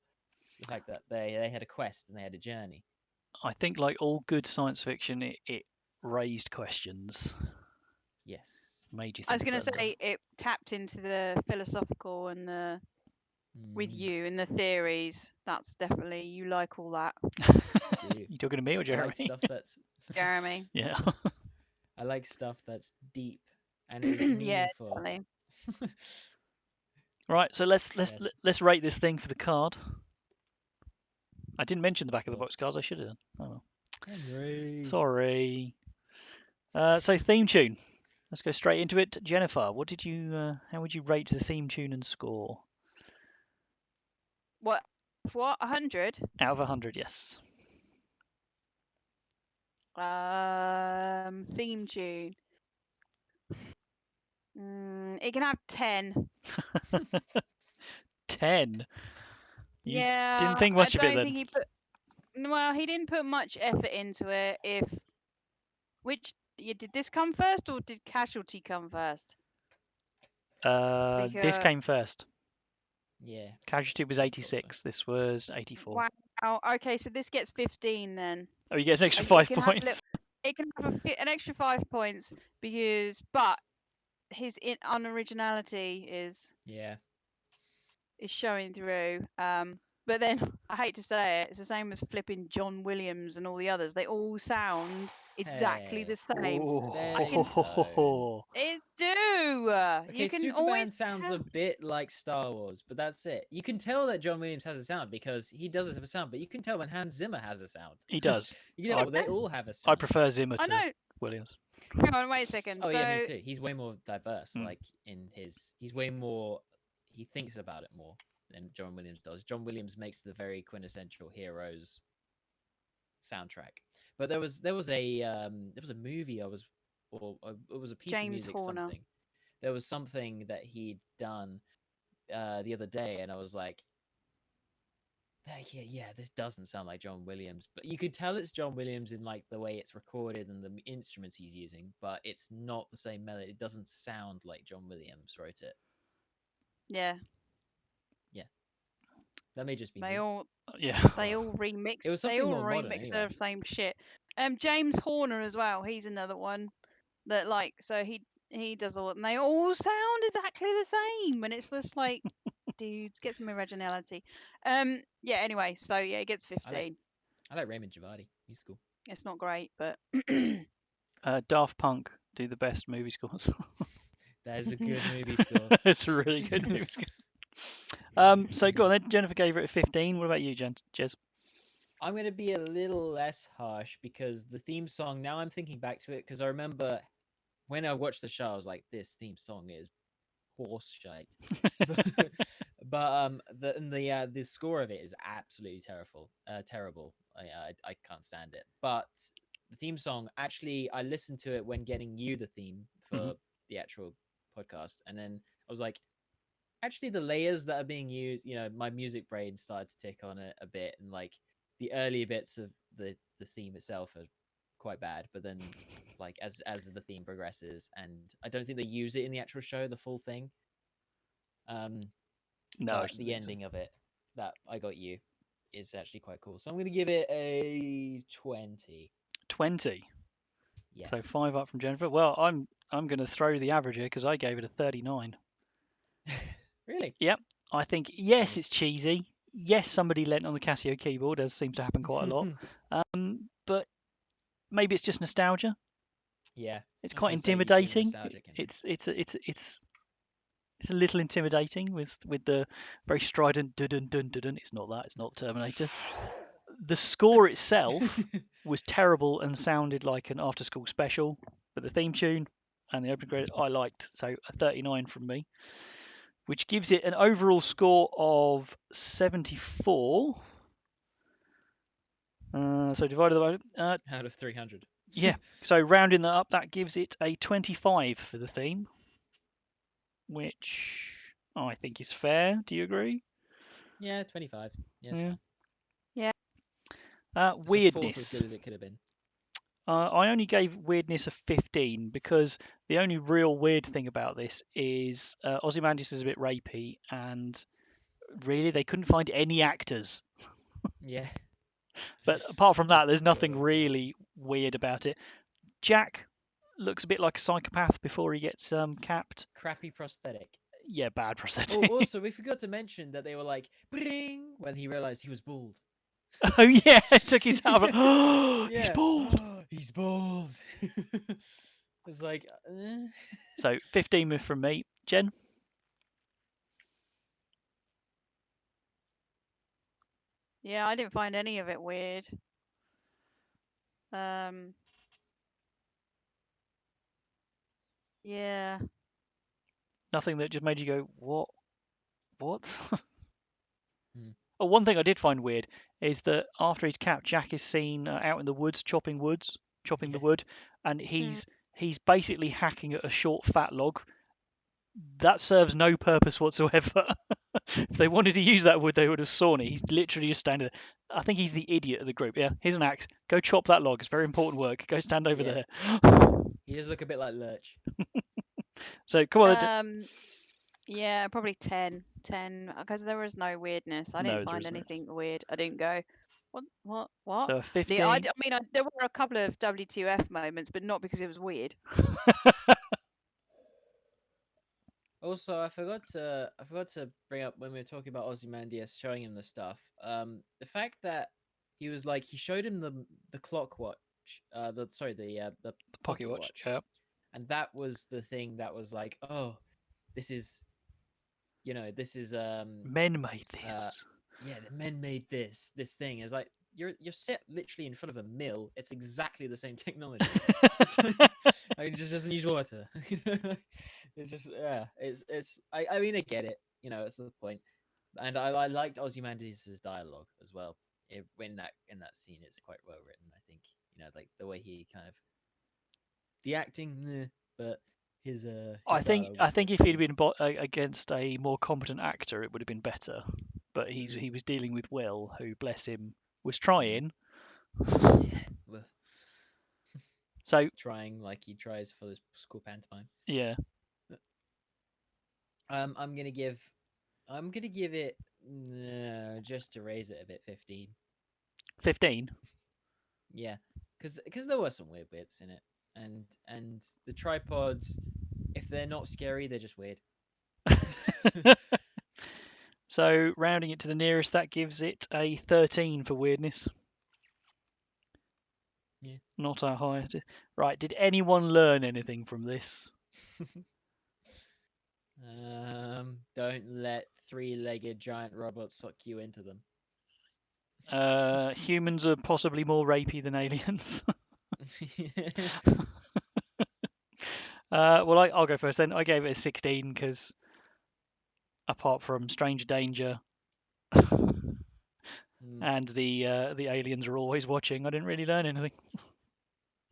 Speaker 1: The fact that they had a quest and they had a journey.
Speaker 2: I think, like all good science fiction, it raised questions,
Speaker 1: Yes.
Speaker 2: made you
Speaker 3: I was
Speaker 2: think
Speaker 3: going
Speaker 2: about
Speaker 3: to
Speaker 2: them.
Speaker 3: say it tapped into the philosophical and the with
Speaker 1: Mm,
Speaker 3: you and the theories. That's definitely you like all that,
Speaker 1: do.
Speaker 2: You talking to me or
Speaker 1: I
Speaker 2: Jeremy?
Speaker 1: like stuff that's
Speaker 3: Jeremy.
Speaker 2: Yeah.
Speaker 1: I like stuff that's deep and is
Speaker 3: Yeah,
Speaker 1: meaningful.
Speaker 3: definitely.
Speaker 2: Right. So
Speaker 1: Yes.
Speaker 2: let's rate this thing for the card. I didn't mention the back of the
Speaker 1: Cool.
Speaker 2: box cards. I should have done. Oh well.
Speaker 1: Henry.
Speaker 2: Sorry. So theme tune. Let's go straight into it. Jennifer, what did you? How would you rate the theme tune and score?
Speaker 3: What? 100?
Speaker 2: Out of 100, yes.
Speaker 3: Theme tune. It can have 10.
Speaker 2: 10. You didn't
Speaker 3: Yeah,
Speaker 2: think
Speaker 3: I
Speaker 2: much of it
Speaker 3: don't
Speaker 2: then.
Speaker 3: think he put. Well, he didn't put much effort into it. Did this come first or did Casualty come first?
Speaker 2: This
Speaker 3: Because
Speaker 2: came first.
Speaker 1: Yeah.
Speaker 2: Casualty was
Speaker 1: I thought so.
Speaker 2: 86. This was 84.
Speaker 3: wow. Okay, so this gets 15 then.
Speaker 2: Oh, you get an extra
Speaker 3: It
Speaker 2: 5
Speaker 3: can have
Speaker 2: points.
Speaker 3: it can have an extra 5 points but his unoriginality
Speaker 1: Yeah.
Speaker 3: is showing through. But then I hate to say it, it's the same as flipping John Williams and all the others. They all sound exactly
Speaker 1: Hey.
Speaker 3: the same.
Speaker 1: They
Speaker 3: can-
Speaker 1: don't.
Speaker 3: It do.
Speaker 1: Okay,
Speaker 3: You can
Speaker 1: Superman
Speaker 3: always
Speaker 1: sounds a
Speaker 3: tell.
Speaker 1: bit like Star Wars, but that's it. You can tell that John Williams has a sound because he does have a sound, but you can tell when Hans Zimmer has a sound.
Speaker 2: He does.
Speaker 1: You
Speaker 2: I,
Speaker 1: know, they all have a
Speaker 2: I
Speaker 1: sound.
Speaker 2: prefer Zimmer
Speaker 3: I
Speaker 2: to
Speaker 3: know.
Speaker 2: Williams.
Speaker 3: Hang on, wait a second.
Speaker 1: Oh
Speaker 3: So
Speaker 1: yeah, me too. He's way more diverse.
Speaker 2: Mm.
Speaker 1: Like he's way more. He thinks about it more than John Williams does. John Williams makes the very quintessential heroes soundtrack. But there was a movie it was a piece of
Speaker 3: James
Speaker 1: music
Speaker 3: Horner.
Speaker 1: something. There was something that he'd done the other day, and I was like, yeah, this doesn't sound like John Williams, but you could tell it's John Williams in like the way it's recorded and the instruments he's using, but it's not the same melody. It doesn't sound like John Williams wrote it.
Speaker 3: Yeah,
Speaker 1: That may just be
Speaker 3: they
Speaker 1: me.
Speaker 3: all
Speaker 2: Yeah.
Speaker 3: they all remix.
Speaker 1: It was
Speaker 3: They
Speaker 1: something
Speaker 3: all
Speaker 1: more modern
Speaker 3: remix
Speaker 1: anyway.
Speaker 3: the same shit. James Horner as well. He's another one that so he does all, and they all sound exactly the same, and it's just like, dudes, get some originality. Yeah. Anyway, so yeah, it gets 15.
Speaker 1: I like Raymond Javadi. He's cool.
Speaker 3: It's not great, but
Speaker 2: Daft Punk do the best movie scores.
Speaker 1: That is a good movie score.
Speaker 2: It's a really good movie score. So go on then. Jennifer gave it a 15. What about you, Jez?
Speaker 1: I'm going to be a little less harsh because the theme song, now I'm thinking back to it, because I remember when I watched the show, I was like, this theme song is horse shite. But the score of it is absolutely terrible. I can't stand it. But the theme song, actually, I listened to it when getting you the theme for the actual podcast, and then I was like, actually, the layers that are being used, my music brain started to tick on it a bit, and like the early bits of the theme itself are quite bad, but then like as the theme progresses, and I don't think they use it in the actual show, the full thing.
Speaker 2: No, I
Speaker 1: But
Speaker 2: don't
Speaker 1: the
Speaker 2: think so.
Speaker 1: ending of it, that I Got You, is actually quite cool. So I'm going to give it a 20.
Speaker 2: 20.
Speaker 1: Yes.
Speaker 2: So 5 up from Jennifer. Well, I'm going to throw the average here because I gave it a 39.
Speaker 1: Really?
Speaker 2: Yep. I think, yes,
Speaker 1: Nice.
Speaker 2: it's cheesy. yes, somebody lent on the Casio keyboard, as seems to happen quite a lot. But maybe it's just nostalgia.
Speaker 1: Yeah,
Speaker 2: It's
Speaker 1: I was
Speaker 2: quite
Speaker 1: gonna say you feel
Speaker 2: intimidating.
Speaker 1: nostalgic in it.
Speaker 2: It's a little intimidating with the very strident dun dun dun dun. It's not that. It's not Terminator. The score itself was terrible and sounded like an after-school special, but the theme tune and the opening credit I liked, so a 39 from me, which gives it an overall score of 74. So divided by
Speaker 1: Out of 300.
Speaker 2: yeah. So rounding that up, that gives it a 25 for the theme, which I think is fair. Do you agree?
Speaker 1: Yeah, 25. Yeah, it's
Speaker 2: Yeah.
Speaker 1: fine.
Speaker 3: Yeah.
Speaker 1: It's a fourth as
Speaker 2: Weirdness.
Speaker 1: good as it could have been.
Speaker 2: I only gave weirdness a 15 because the only real weird thing about this is Ozymandias is a bit rapey, and really they couldn't find any actors.
Speaker 1: Yeah.
Speaker 2: But apart from that, there's
Speaker 1: Poor
Speaker 2: nothing
Speaker 1: old guy.
Speaker 2: really weird about it. Jack looks a bit like a psychopath before he gets capped.
Speaker 1: Crappy prosthetic.
Speaker 2: Yeah, bad prosthetic.
Speaker 1: Oh, also, we forgot to mention that they were like, "Bring!" when he realized he was bald.
Speaker 2: Oh yeah, it took his hat off.
Speaker 1: Yeah.
Speaker 2: Oh, he's
Speaker 1: Yeah.
Speaker 2: bald.
Speaker 1: He's bald. It's like,
Speaker 2: So 15 from me. Jen?
Speaker 3: Yeah, I didn't find any of it weird. Yeah.
Speaker 2: Nothing that just made you go, what? What?
Speaker 1: Hmm.
Speaker 2: Oh, one thing I did find weird is that after he's capped, Jack is seen out in the woods chopping the
Speaker 1: Yeah.
Speaker 2: wood, and he's basically hacking at a short fat log. That serves no purpose whatsoever. If they wanted to use that wood, they would have sawn it. He's literally just standing there. I think he's the idiot of the group. Yeah, here's an axe. Go chop that log. It's very important work. Go stand over
Speaker 1: Yeah.
Speaker 2: there.
Speaker 1: He does look a bit like Lurch.
Speaker 2: So come on.
Speaker 3: Yeah, probably 10. 10, because there was no weirdness. I
Speaker 2: No,
Speaker 3: didn't
Speaker 2: there
Speaker 3: find
Speaker 2: isn't.
Speaker 3: anything weird. I didn't go, what?
Speaker 2: So a 15.
Speaker 3: I mean, there were a couple of W2F moments, but not because it was weird.
Speaker 1: Also, I forgot to bring up when we were talking about Ozymandias showing him the stuff. The fact that he was like he showed him the clock watch, the
Speaker 2: Pocket watch. Yeah.
Speaker 1: and that was the thing that was like, oh, this is, this is
Speaker 2: Men made this.
Speaker 1: yeah, the men made this thing. It's like you're set literally in front of a mill. It's exactly the same technology. It just doesn't use water. It's just it's. I mean I get it. It's the point. And I liked Ozymandias' dialogue as well. In that scene, it's quite well written. I think like the way he kind of the acting, but his
Speaker 2: I think
Speaker 1: dialogue was
Speaker 2: if he'd been against a more competent actor, it would have been better. But he was dealing with Will, who, bless him, was trying.
Speaker 1: yeah, well,
Speaker 2: So
Speaker 1: trying like he tries for this school pantomime.
Speaker 2: yeah,
Speaker 1: I'm gonna give it just to raise it a bit 15.
Speaker 2: 15.
Speaker 1: Yeah, because there were some weird bits in it, and the tripods, if they're not scary, they're just weird.
Speaker 2: So rounding it to the nearest, that gives it a 13 for weirdness.
Speaker 1: Yeah.
Speaker 2: Not our highest. Right. Did anyone learn anything from this?
Speaker 1: Don't let three-legged giant robots suck you into them.
Speaker 2: Humans are possibly more rapey than aliens. Well, I'll go first then. I gave it a 16 because apart from Stranger Danger and the aliens are always watching, I didn't really learn anything.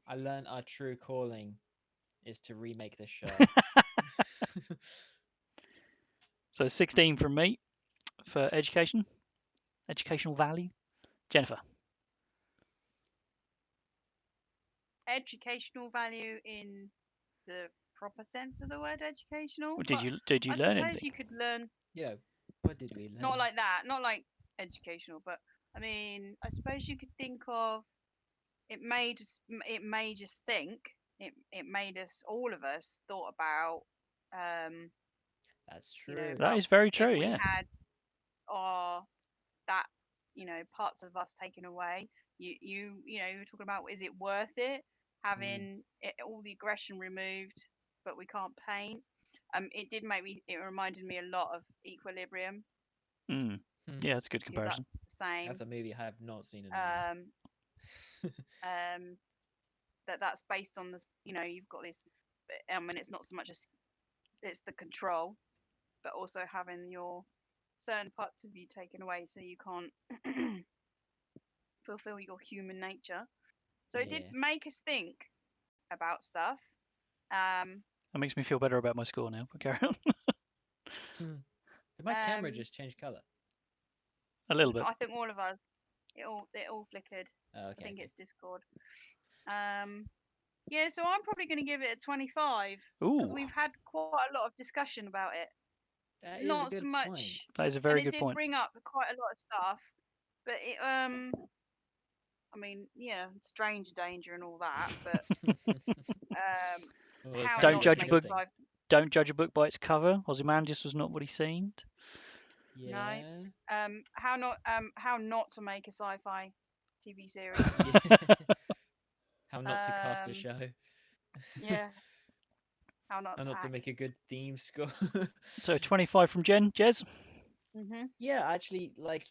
Speaker 1: I learned our true calling is to remake this show.
Speaker 2: So 16 from me for educational value. Jennifer.
Speaker 3: Educational value in the proper sense of the word educational.
Speaker 2: Did you
Speaker 3: I
Speaker 2: learn
Speaker 3: suppose
Speaker 2: anything?
Speaker 3: you could learn.
Speaker 1: Yeah, what did we learn?
Speaker 3: Not like that, not like educational, but I mean, I suppose you could think of it made us think. It made us, all of us, thought about.
Speaker 1: That's true.
Speaker 2: That is very true.
Speaker 3: If we
Speaker 2: Yeah.
Speaker 3: had our that, parts of us taken away. You're talking about, is it worth it having all the aggression removed, but we can't paint? It reminded me a lot of Equilibrium,
Speaker 2: Mm.
Speaker 1: Hmm.
Speaker 2: Yeah, that's a good
Speaker 3: because that's
Speaker 2: comparison.
Speaker 3: the same.
Speaker 1: That's a movie I have not seen in a while.
Speaker 3: Um, that's based on this. You've got this. I mean, it's not so much as it's the control, but also having your certain parts of you taken away, so you can't fulfill your human nature. So it did
Speaker 1: Yeah.
Speaker 3: make us think about stuff. Um,
Speaker 2: That makes me feel better about my score now. But carry on.
Speaker 1: Did my camera
Speaker 3: um,
Speaker 1: just change color?
Speaker 2: A little bit.
Speaker 3: I think all of us, it all flickered.
Speaker 1: Oh,
Speaker 3: I
Speaker 1: okay.
Speaker 3: think
Speaker 1: Okay.
Speaker 3: it's Discord. Um, yeah, so I'm probably going to give it a 25 because
Speaker 2: Ooh,
Speaker 3: we've had quite a lot of discussion about it.
Speaker 1: That is a
Speaker 3: Not so
Speaker 1: good point.
Speaker 3: much,
Speaker 2: that is a
Speaker 3: and
Speaker 2: very
Speaker 3: it
Speaker 2: good
Speaker 3: did
Speaker 2: point.
Speaker 3: bring up quite a lot of stuff. But I mean, yeah, stranger danger and all that. But
Speaker 1: Well,
Speaker 3: how
Speaker 2: Don't
Speaker 1: apparently
Speaker 3: not to
Speaker 1: that's
Speaker 2: judge
Speaker 1: a
Speaker 2: a
Speaker 3: make
Speaker 1: good
Speaker 2: book.
Speaker 3: a
Speaker 1: thing.
Speaker 3: five?
Speaker 2: Don't judge a book by its cover. Ozymandias was not what he seemed.
Speaker 3: No.
Speaker 1: Yeah.
Speaker 3: How not to make a sci-fi TV series.
Speaker 1: Yeah. How not to cast a
Speaker 3: Um,
Speaker 1: show.
Speaker 3: yeah. How not
Speaker 1: How
Speaker 3: to
Speaker 1: not to make
Speaker 3: act.
Speaker 1: a good theme score.
Speaker 2: So 25 from Jen. Jez.
Speaker 3: Mhm.
Speaker 1: Yeah, actually, like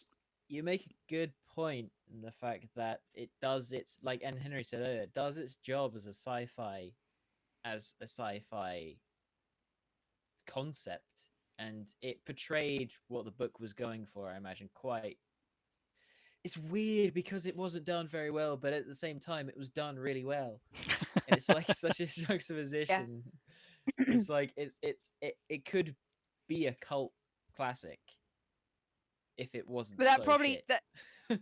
Speaker 1: you make a good point in the fact that it does its like, and Henry said earlier, it does its job as a sci-fi concept, and it portrayed what the book was going for. I imagine quite. It's weird because it wasn't done very well, but at the same time, it was done really well, and it's like such a
Speaker 3: Yeah.
Speaker 1: juxtaposition because like it could be a cult classic if it wasn't
Speaker 3: But that
Speaker 1: so
Speaker 3: probably
Speaker 1: shit.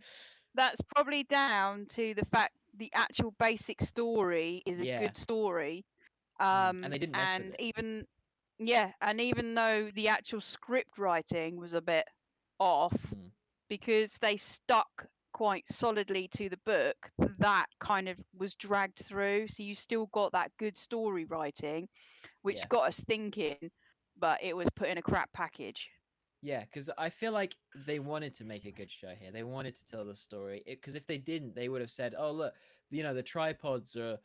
Speaker 3: that's probably down to the fact the actual basic story is a
Speaker 1: Yeah.
Speaker 3: good story.
Speaker 1: And they didn't mess with
Speaker 3: And
Speaker 1: it.
Speaker 3: even though the actual script writing was a bit off,
Speaker 1: Mm.
Speaker 3: because they stuck quite solidly to the book, that kind of was dragged through. So you still got that good story writing, which
Speaker 1: Yeah.
Speaker 3: got us thinking, but it was put in a crap package.
Speaker 1: Yeah, because I feel like they wanted to make a good show here. They wanted to tell the story. Because if they didn't, they would have said, "Oh, look, the tripods are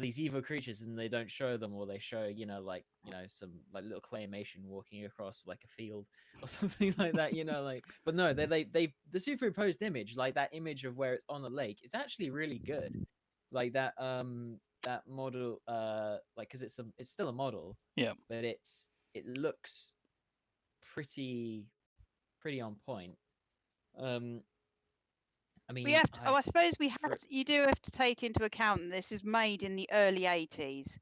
Speaker 1: these evil creatures," and they don't show them, or they show, like, some like little claymation walking across like a field or something like that. Like, but no, they the superimposed image, like that image of where it's on the lake, is actually really good. Like that model, like, because it's still a model,
Speaker 2: Yeah.
Speaker 1: but it looks pretty pretty on point. Um, I
Speaker 3: We
Speaker 1: mean,
Speaker 3: have to, I suppose we have
Speaker 1: for
Speaker 3: to, you do have to take into account that this is made in the early 80s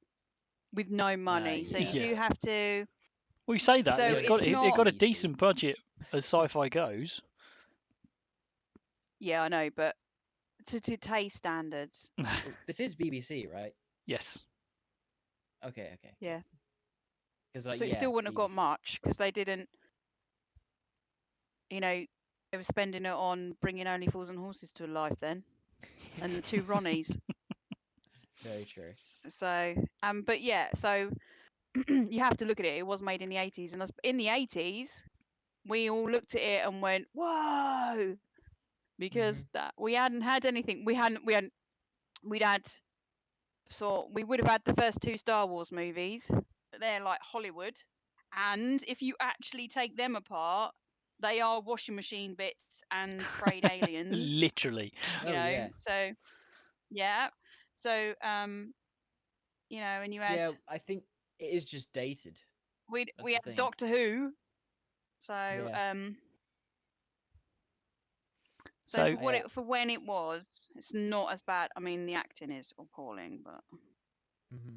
Speaker 3: with no money. So you
Speaker 1: yeah,
Speaker 2: Yeah.
Speaker 3: do have to,
Speaker 2: Well, you say that
Speaker 3: so
Speaker 1: yeah,
Speaker 2: it's
Speaker 1: but
Speaker 2: got
Speaker 3: it's
Speaker 1: it's
Speaker 2: it
Speaker 3: not,
Speaker 2: got a
Speaker 1: BBC.
Speaker 2: decent budget as sci-fi goes.
Speaker 3: yeah, I know, but to today's standards,
Speaker 1: Oh, this is BBC, right?
Speaker 2: Yes.
Speaker 1: Okay, okay,
Speaker 3: yeah.
Speaker 1: because
Speaker 3: So it
Speaker 1: yeah,
Speaker 3: still wouldn't have got
Speaker 1: BBC.
Speaker 3: much because they didn't, they were spending it on bringing Only Fools and Horses to life then, and the two Ronnies.
Speaker 1: Very true.
Speaker 3: So, but yeah, so you have to look at it. It was made in the 80s, and in the 80s, we all looked at it and went, "Whoa!" Because
Speaker 1: Hmm.
Speaker 3: that we hadn't had anything. We'd had, so we would have had the first two Star Wars movies. They're like Hollywood, and if you actually take them apart, they are washing machine bits and sprayed aliens.
Speaker 2: Literally.
Speaker 1: Oh yeah,
Speaker 3: So yeah, so and you had
Speaker 1: yeah. I think it is just dated.
Speaker 3: we
Speaker 1: That's the
Speaker 3: had
Speaker 1: thing.
Speaker 3: Doctor Who. So
Speaker 1: Yeah.
Speaker 3: so
Speaker 2: So
Speaker 3: for when it was, it's not as bad. I mean, the acting is appalling, but
Speaker 1: Hmm.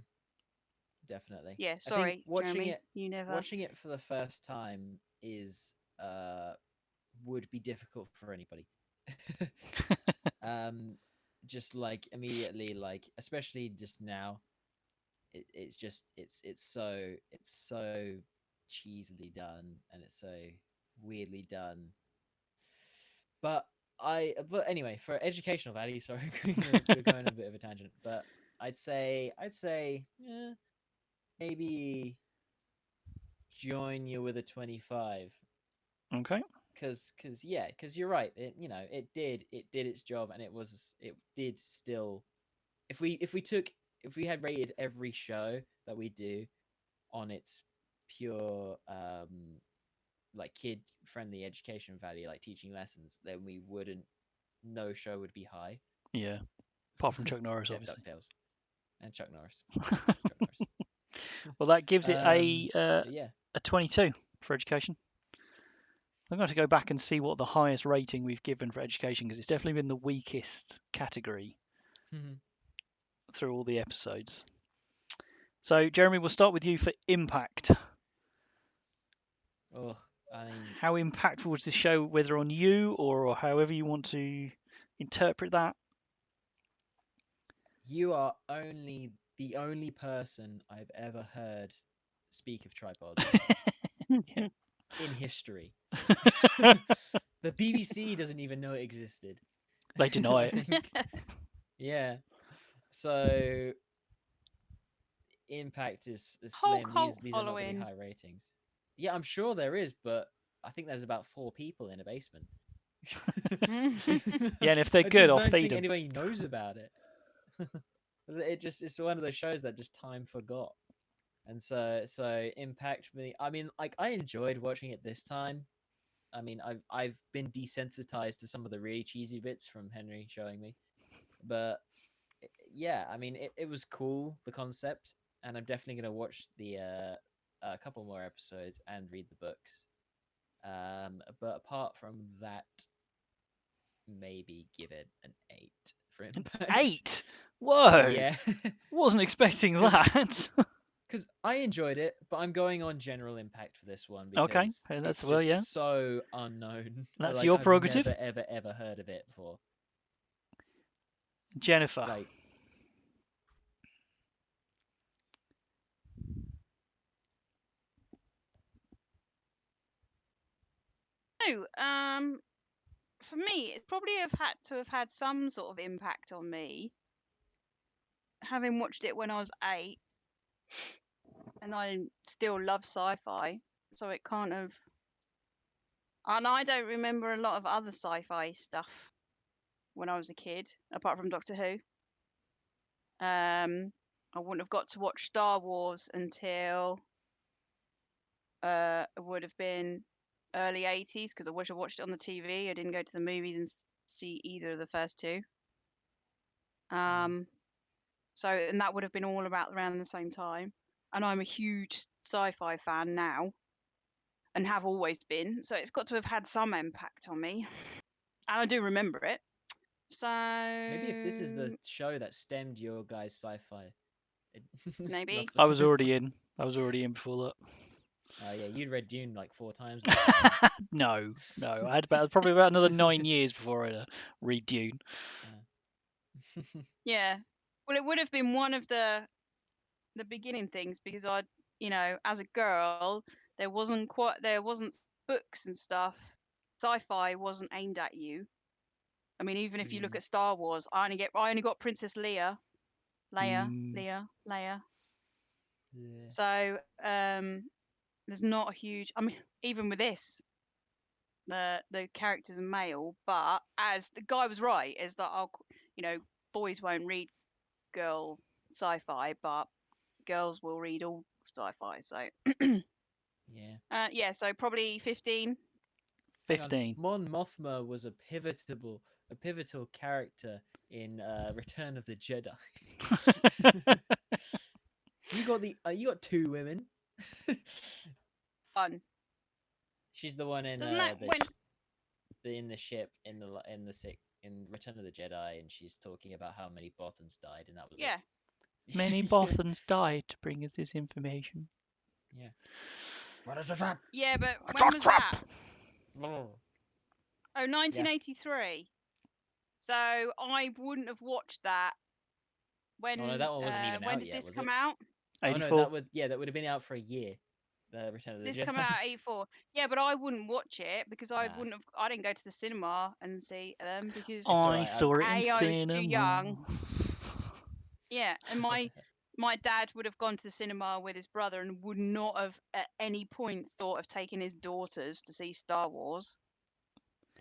Speaker 1: Definitely.
Speaker 3: yeah.
Speaker 1: I think
Speaker 3: Sorry, Jeremy, you never.
Speaker 1: watching it for the first time is would be difficult for anybody. um, just like immediately, like especially just now, it's so cheesily done, and it's so weirdly done. But anyway, for educational value, sorry, we're going a bit of a tangent, but I'd say maybe join you with a 25,
Speaker 2: okay.
Speaker 1: because you're right. It did its job, and it did still. If we had rated every show that we do on its pure like kid friendly education value, like teaching lessons, then we wouldn't. No show would be high,
Speaker 2: Yeah. Apart from Chuck Norris,
Speaker 1: except
Speaker 2: obviously.
Speaker 1: Ducktales and Chuck Norris. Chuck Norris.
Speaker 2: Well, that gives it
Speaker 1: But yeah,
Speaker 2: a 22 for education. I'm going to go back and see what the highest rating we've given for education, because it's definitely been the weakest category through all the episodes. So, Jeremy, we'll start with you for impact.
Speaker 1: oh, I mean,
Speaker 2: How impactful was the show, whether on you or however you want to interpret that?
Speaker 1: you are the only person I've ever heard speak of tripods
Speaker 2: Yeah.
Speaker 1: in history. The BBC doesn't even know it existed.
Speaker 2: They deny
Speaker 1: I
Speaker 2: it.
Speaker 1: think. Yeah. So impact is slim. These are not going to be
Speaker 3: Hollowing.
Speaker 1: high ratings. Yeah, I'm sure there is, but I think there's about 4 people in a basement.
Speaker 2: Yeah, and if they're
Speaker 1: I
Speaker 2: good,
Speaker 1: just
Speaker 2: I'll
Speaker 1: don't
Speaker 2: feed
Speaker 1: think
Speaker 2: them.
Speaker 1: anybody knows about it. It's one of those shows that just time forgot. And so impact me. I mean, like I enjoyed watching it this time. I mean, I've been desensitized to some of the really cheesy bits from Henry showing me, but yeah, I mean, it was cool, the concept, and I'm definitely gonna watch the a couple more episodes and read the books. But apart from that, maybe give it an 8 for impact.
Speaker 2: 8? Whoa!
Speaker 1: Yeah,
Speaker 2: Wasn't expecting that.
Speaker 1: because I enjoyed it, but I'm going on general impact for this one
Speaker 2: Okay,
Speaker 1: because
Speaker 2: that's
Speaker 1: it's
Speaker 2: well,
Speaker 1: just
Speaker 2: yeah.
Speaker 1: so unknown.
Speaker 2: That's
Speaker 1: Like
Speaker 2: your
Speaker 1: I've
Speaker 2: prerogative.
Speaker 1: never ever heard of it before.
Speaker 2: Jennifer.
Speaker 1: Like
Speaker 3: No, for me, it probably have had some sort of impact on me, having watched it when I was 8, and I still love sci-fi, so it kind of. And I don't remember a lot of other sci-fi stuff when I was a kid, apart from Doctor Who. I wouldn't have got to watch Star Wars until it would have been early 80s, because I wish I watched it on the TV. I didn't go to the movies and see either of the first two. So, and that would have been all about around the same time. And I'm a huge sci-fi fan now, and have always been. So it's got to have had some impact on me, and I do remember it. So
Speaker 1: maybe if this is the show that stemmed your guys' sci-fi love
Speaker 3: maybe.
Speaker 1: for
Speaker 2: I was
Speaker 1: sci-fi.
Speaker 2: already in. I was already in before
Speaker 1: Oh yeah, you'd read Dune like 4 times.
Speaker 2: that. No. I had probably about another 9 years before I read Dune.
Speaker 3: Yeah. Well, it would have been one of the beginning things, because I, as a girl, there wasn't books and stuff. Sci-fi wasn't aimed at you. I mean, even if you look at Star Wars, I only got Princess Leia,
Speaker 2: Mm.
Speaker 3: Leia.
Speaker 1: Yeah.
Speaker 3: So there's not a huge. I mean, even with this, the characters are male, but as the guy was right, is that boys won't read girl sci-fi, but girls will read all sci-fi. So
Speaker 1: Yeah.
Speaker 3: yeah, so probably 15.
Speaker 1: Hang on.
Speaker 2: 15.
Speaker 1: Mon Mothma was a pivotal character in Return of the Jedi. You got 2 women.
Speaker 3: Fun.
Speaker 1: She's the one in
Speaker 3: Doesn't that
Speaker 1: in the ship in Return of the Jedi, and she's talking about how many Bothans died, and that was
Speaker 3: yeah.
Speaker 1: it.
Speaker 2: Many Bothans died to bring us this information.
Speaker 1: Yeah. What is a trap?
Speaker 3: Yeah, but
Speaker 2: A
Speaker 3: when was that?
Speaker 1: Oh,
Speaker 3: Oh, 1983. So I wouldn't have watched that
Speaker 1: Oh no, that one wasn't even
Speaker 3: when
Speaker 1: out
Speaker 3: did
Speaker 1: yet,
Speaker 3: this
Speaker 1: was
Speaker 3: come
Speaker 1: it?
Speaker 3: out?
Speaker 1: Oh no,
Speaker 2: 84.
Speaker 1: that would have been out for a year. The Return of the
Speaker 3: This
Speaker 1: Jedi.
Speaker 3: come out at 84. Yeah, but I wouldn't watch it because
Speaker 1: Nah,
Speaker 3: I didn't go to the cinema and see them because
Speaker 1: it's
Speaker 2: I
Speaker 1: alright.
Speaker 2: saw it in
Speaker 3: I was too
Speaker 2: cinema.
Speaker 3: young. Yeah, and my dad would have gone to the cinema with his brother and would not have at any point thought of taking his daughters to see Star Wars.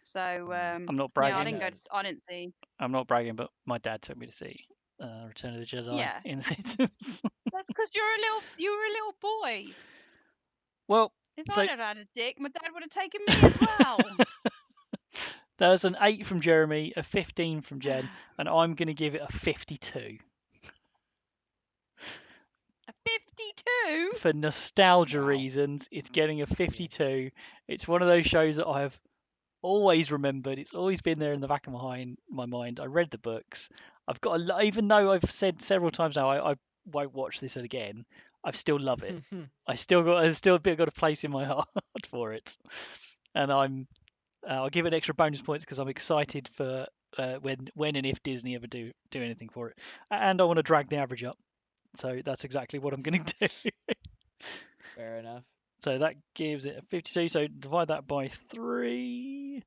Speaker 3: So
Speaker 2: I'm not
Speaker 3: yeah, I
Speaker 2: bragging.
Speaker 3: didn't go to. I didn't see.
Speaker 2: I'm not bragging, but my dad took me to see Return of the Jedi
Speaker 3: Yeah.
Speaker 2: in theaters.
Speaker 3: That's because you were a little boy.
Speaker 2: Well,
Speaker 3: If
Speaker 2: so
Speaker 3: I'd have had a dick, my dad would have taken me as well.
Speaker 2: there's an 8 from Jeremy, a 15 from Jen, and I'm going to give it a 52.
Speaker 3: A 52?
Speaker 2: For nostalgia
Speaker 1: Wow.
Speaker 2: reasons, it's getting a 52. It's one of those shows that I have always remembered. It's always been there in the back of my mind. I read the books. I've got even though I've said several times now I won't watch this again. I still love it. There's still a bit got a place in my heart for it, and I'll give it extra bonus points because I'm excited for when and if Disney ever do anything for it, and I want to drag the average up. So that's exactly what I'm going to do.
Speaker 1: Fair enough.
Speaker 2: So that gives it a 52. So divide that by 3.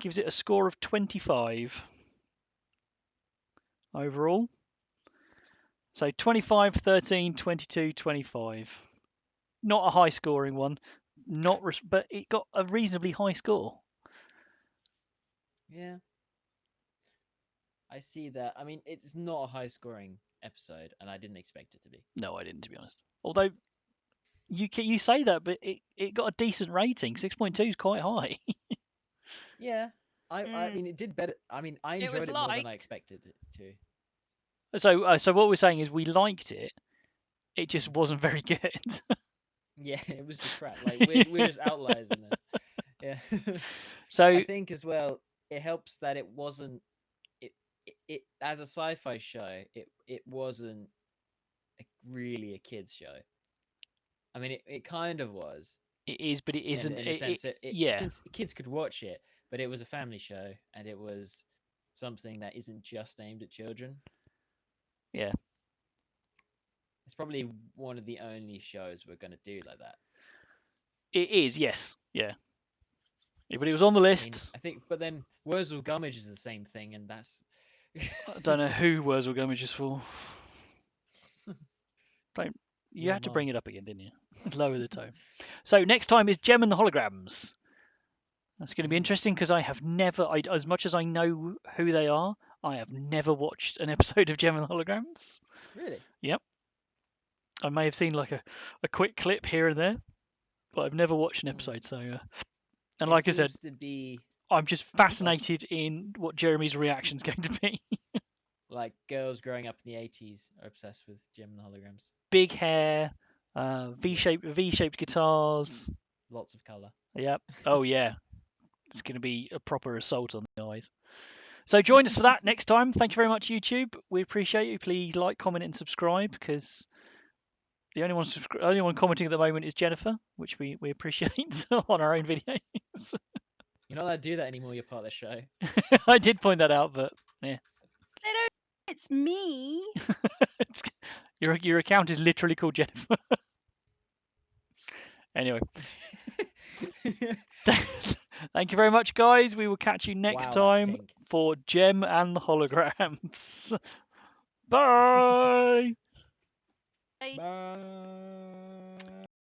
Speaker 2: Gives it a score of 25 overall. So 25, 13, 22, 25. Not a high scoring one, but it got a reasonably high score.
Speaker 1: Yeah. I see that. I mean, it's not a high scoring episode, and I didn't expect it to be.
Speaker 2: No, I didn't, to be honest. Although you say that, but it got a decent rating. 6.2 is quite high.
Speaker 1: Yeah. I mean, it did better. I mean, I
Speaker 3: It was
Speaker 1: enjoyed it more than I
Speaker 3: liked.
Speaker 1: expected it to.
Speaker 2: So what we're saying is we liked it. It just wasn't very good.
Speaker 1: Yeah, it was just crap. Like we're just outliers in this. Yeah.
Speaker 2: So
Speaker 1: I think as well, it helps that it wasn't it as a sci-fi show. It wasn't really a kids show. I mean, it kind of was
Speaker 2: it is, but it isn't.
Speaker 1: in a sense.
Speaker 2: Yeah.
Speaker 1: Since kids could watch it, but it was a family show, and it was something that isn't just aimed at children.
Speaker 2: Yeah.
Speaker 1: It's probably one of the only shows we're going to do like that.
Speaker 2: It is, yes. Yeah. But it was on the
Speaker 1: I mean,
Speaker 2: list.
Speaker 1: I think, but then Wurzel Gummidge is the same thing, and that's.
Speaker 2: I don't know who Wurzel Gummidge is for. You had to bring it up again, didn't you? Lower the tone. So next time is Gem and the Holograms. That's going to be interesting because I have never, as much as I know who they are, I have never watched an episode of Gem and the Holograms.
Speaker 1: Really?
Speaker 2: Yep. I may have seen like a quick clip here and there, but I've never watched an episode. So, and like I said,
Speaker 1: to be
Speaker 2: I'm just fascinated in what Jeremy's reaction is going to be.
Speaker 1: like girls growing up in the 80s are obsessed with Gem and the Holograms.
Speaker 2: Big hair, V-shaped guitars.
Speaker 1: Lots of color.
Speaker 2: Yep. Oh yeah. It's going to be a proper assault on the eyes. So join us for that next time. Thank you very much, YouTube. We appreciate you. Please like, comment, and subscribe because the only one commenting at the moment is Jennifer, which we appreciate on our own videos.
Speaker 1: You're not allowed to do that anymore. You're part of the show.
Speaker 2: I did point that out, but yeah.
Speaker 3: It's me.
Speaker 2: Your account is literally called Jennifer. Anyway. Thank you very much, guys. We will catch you next time for Gem and the Holograms. Bye.
Speaker 1: Bye.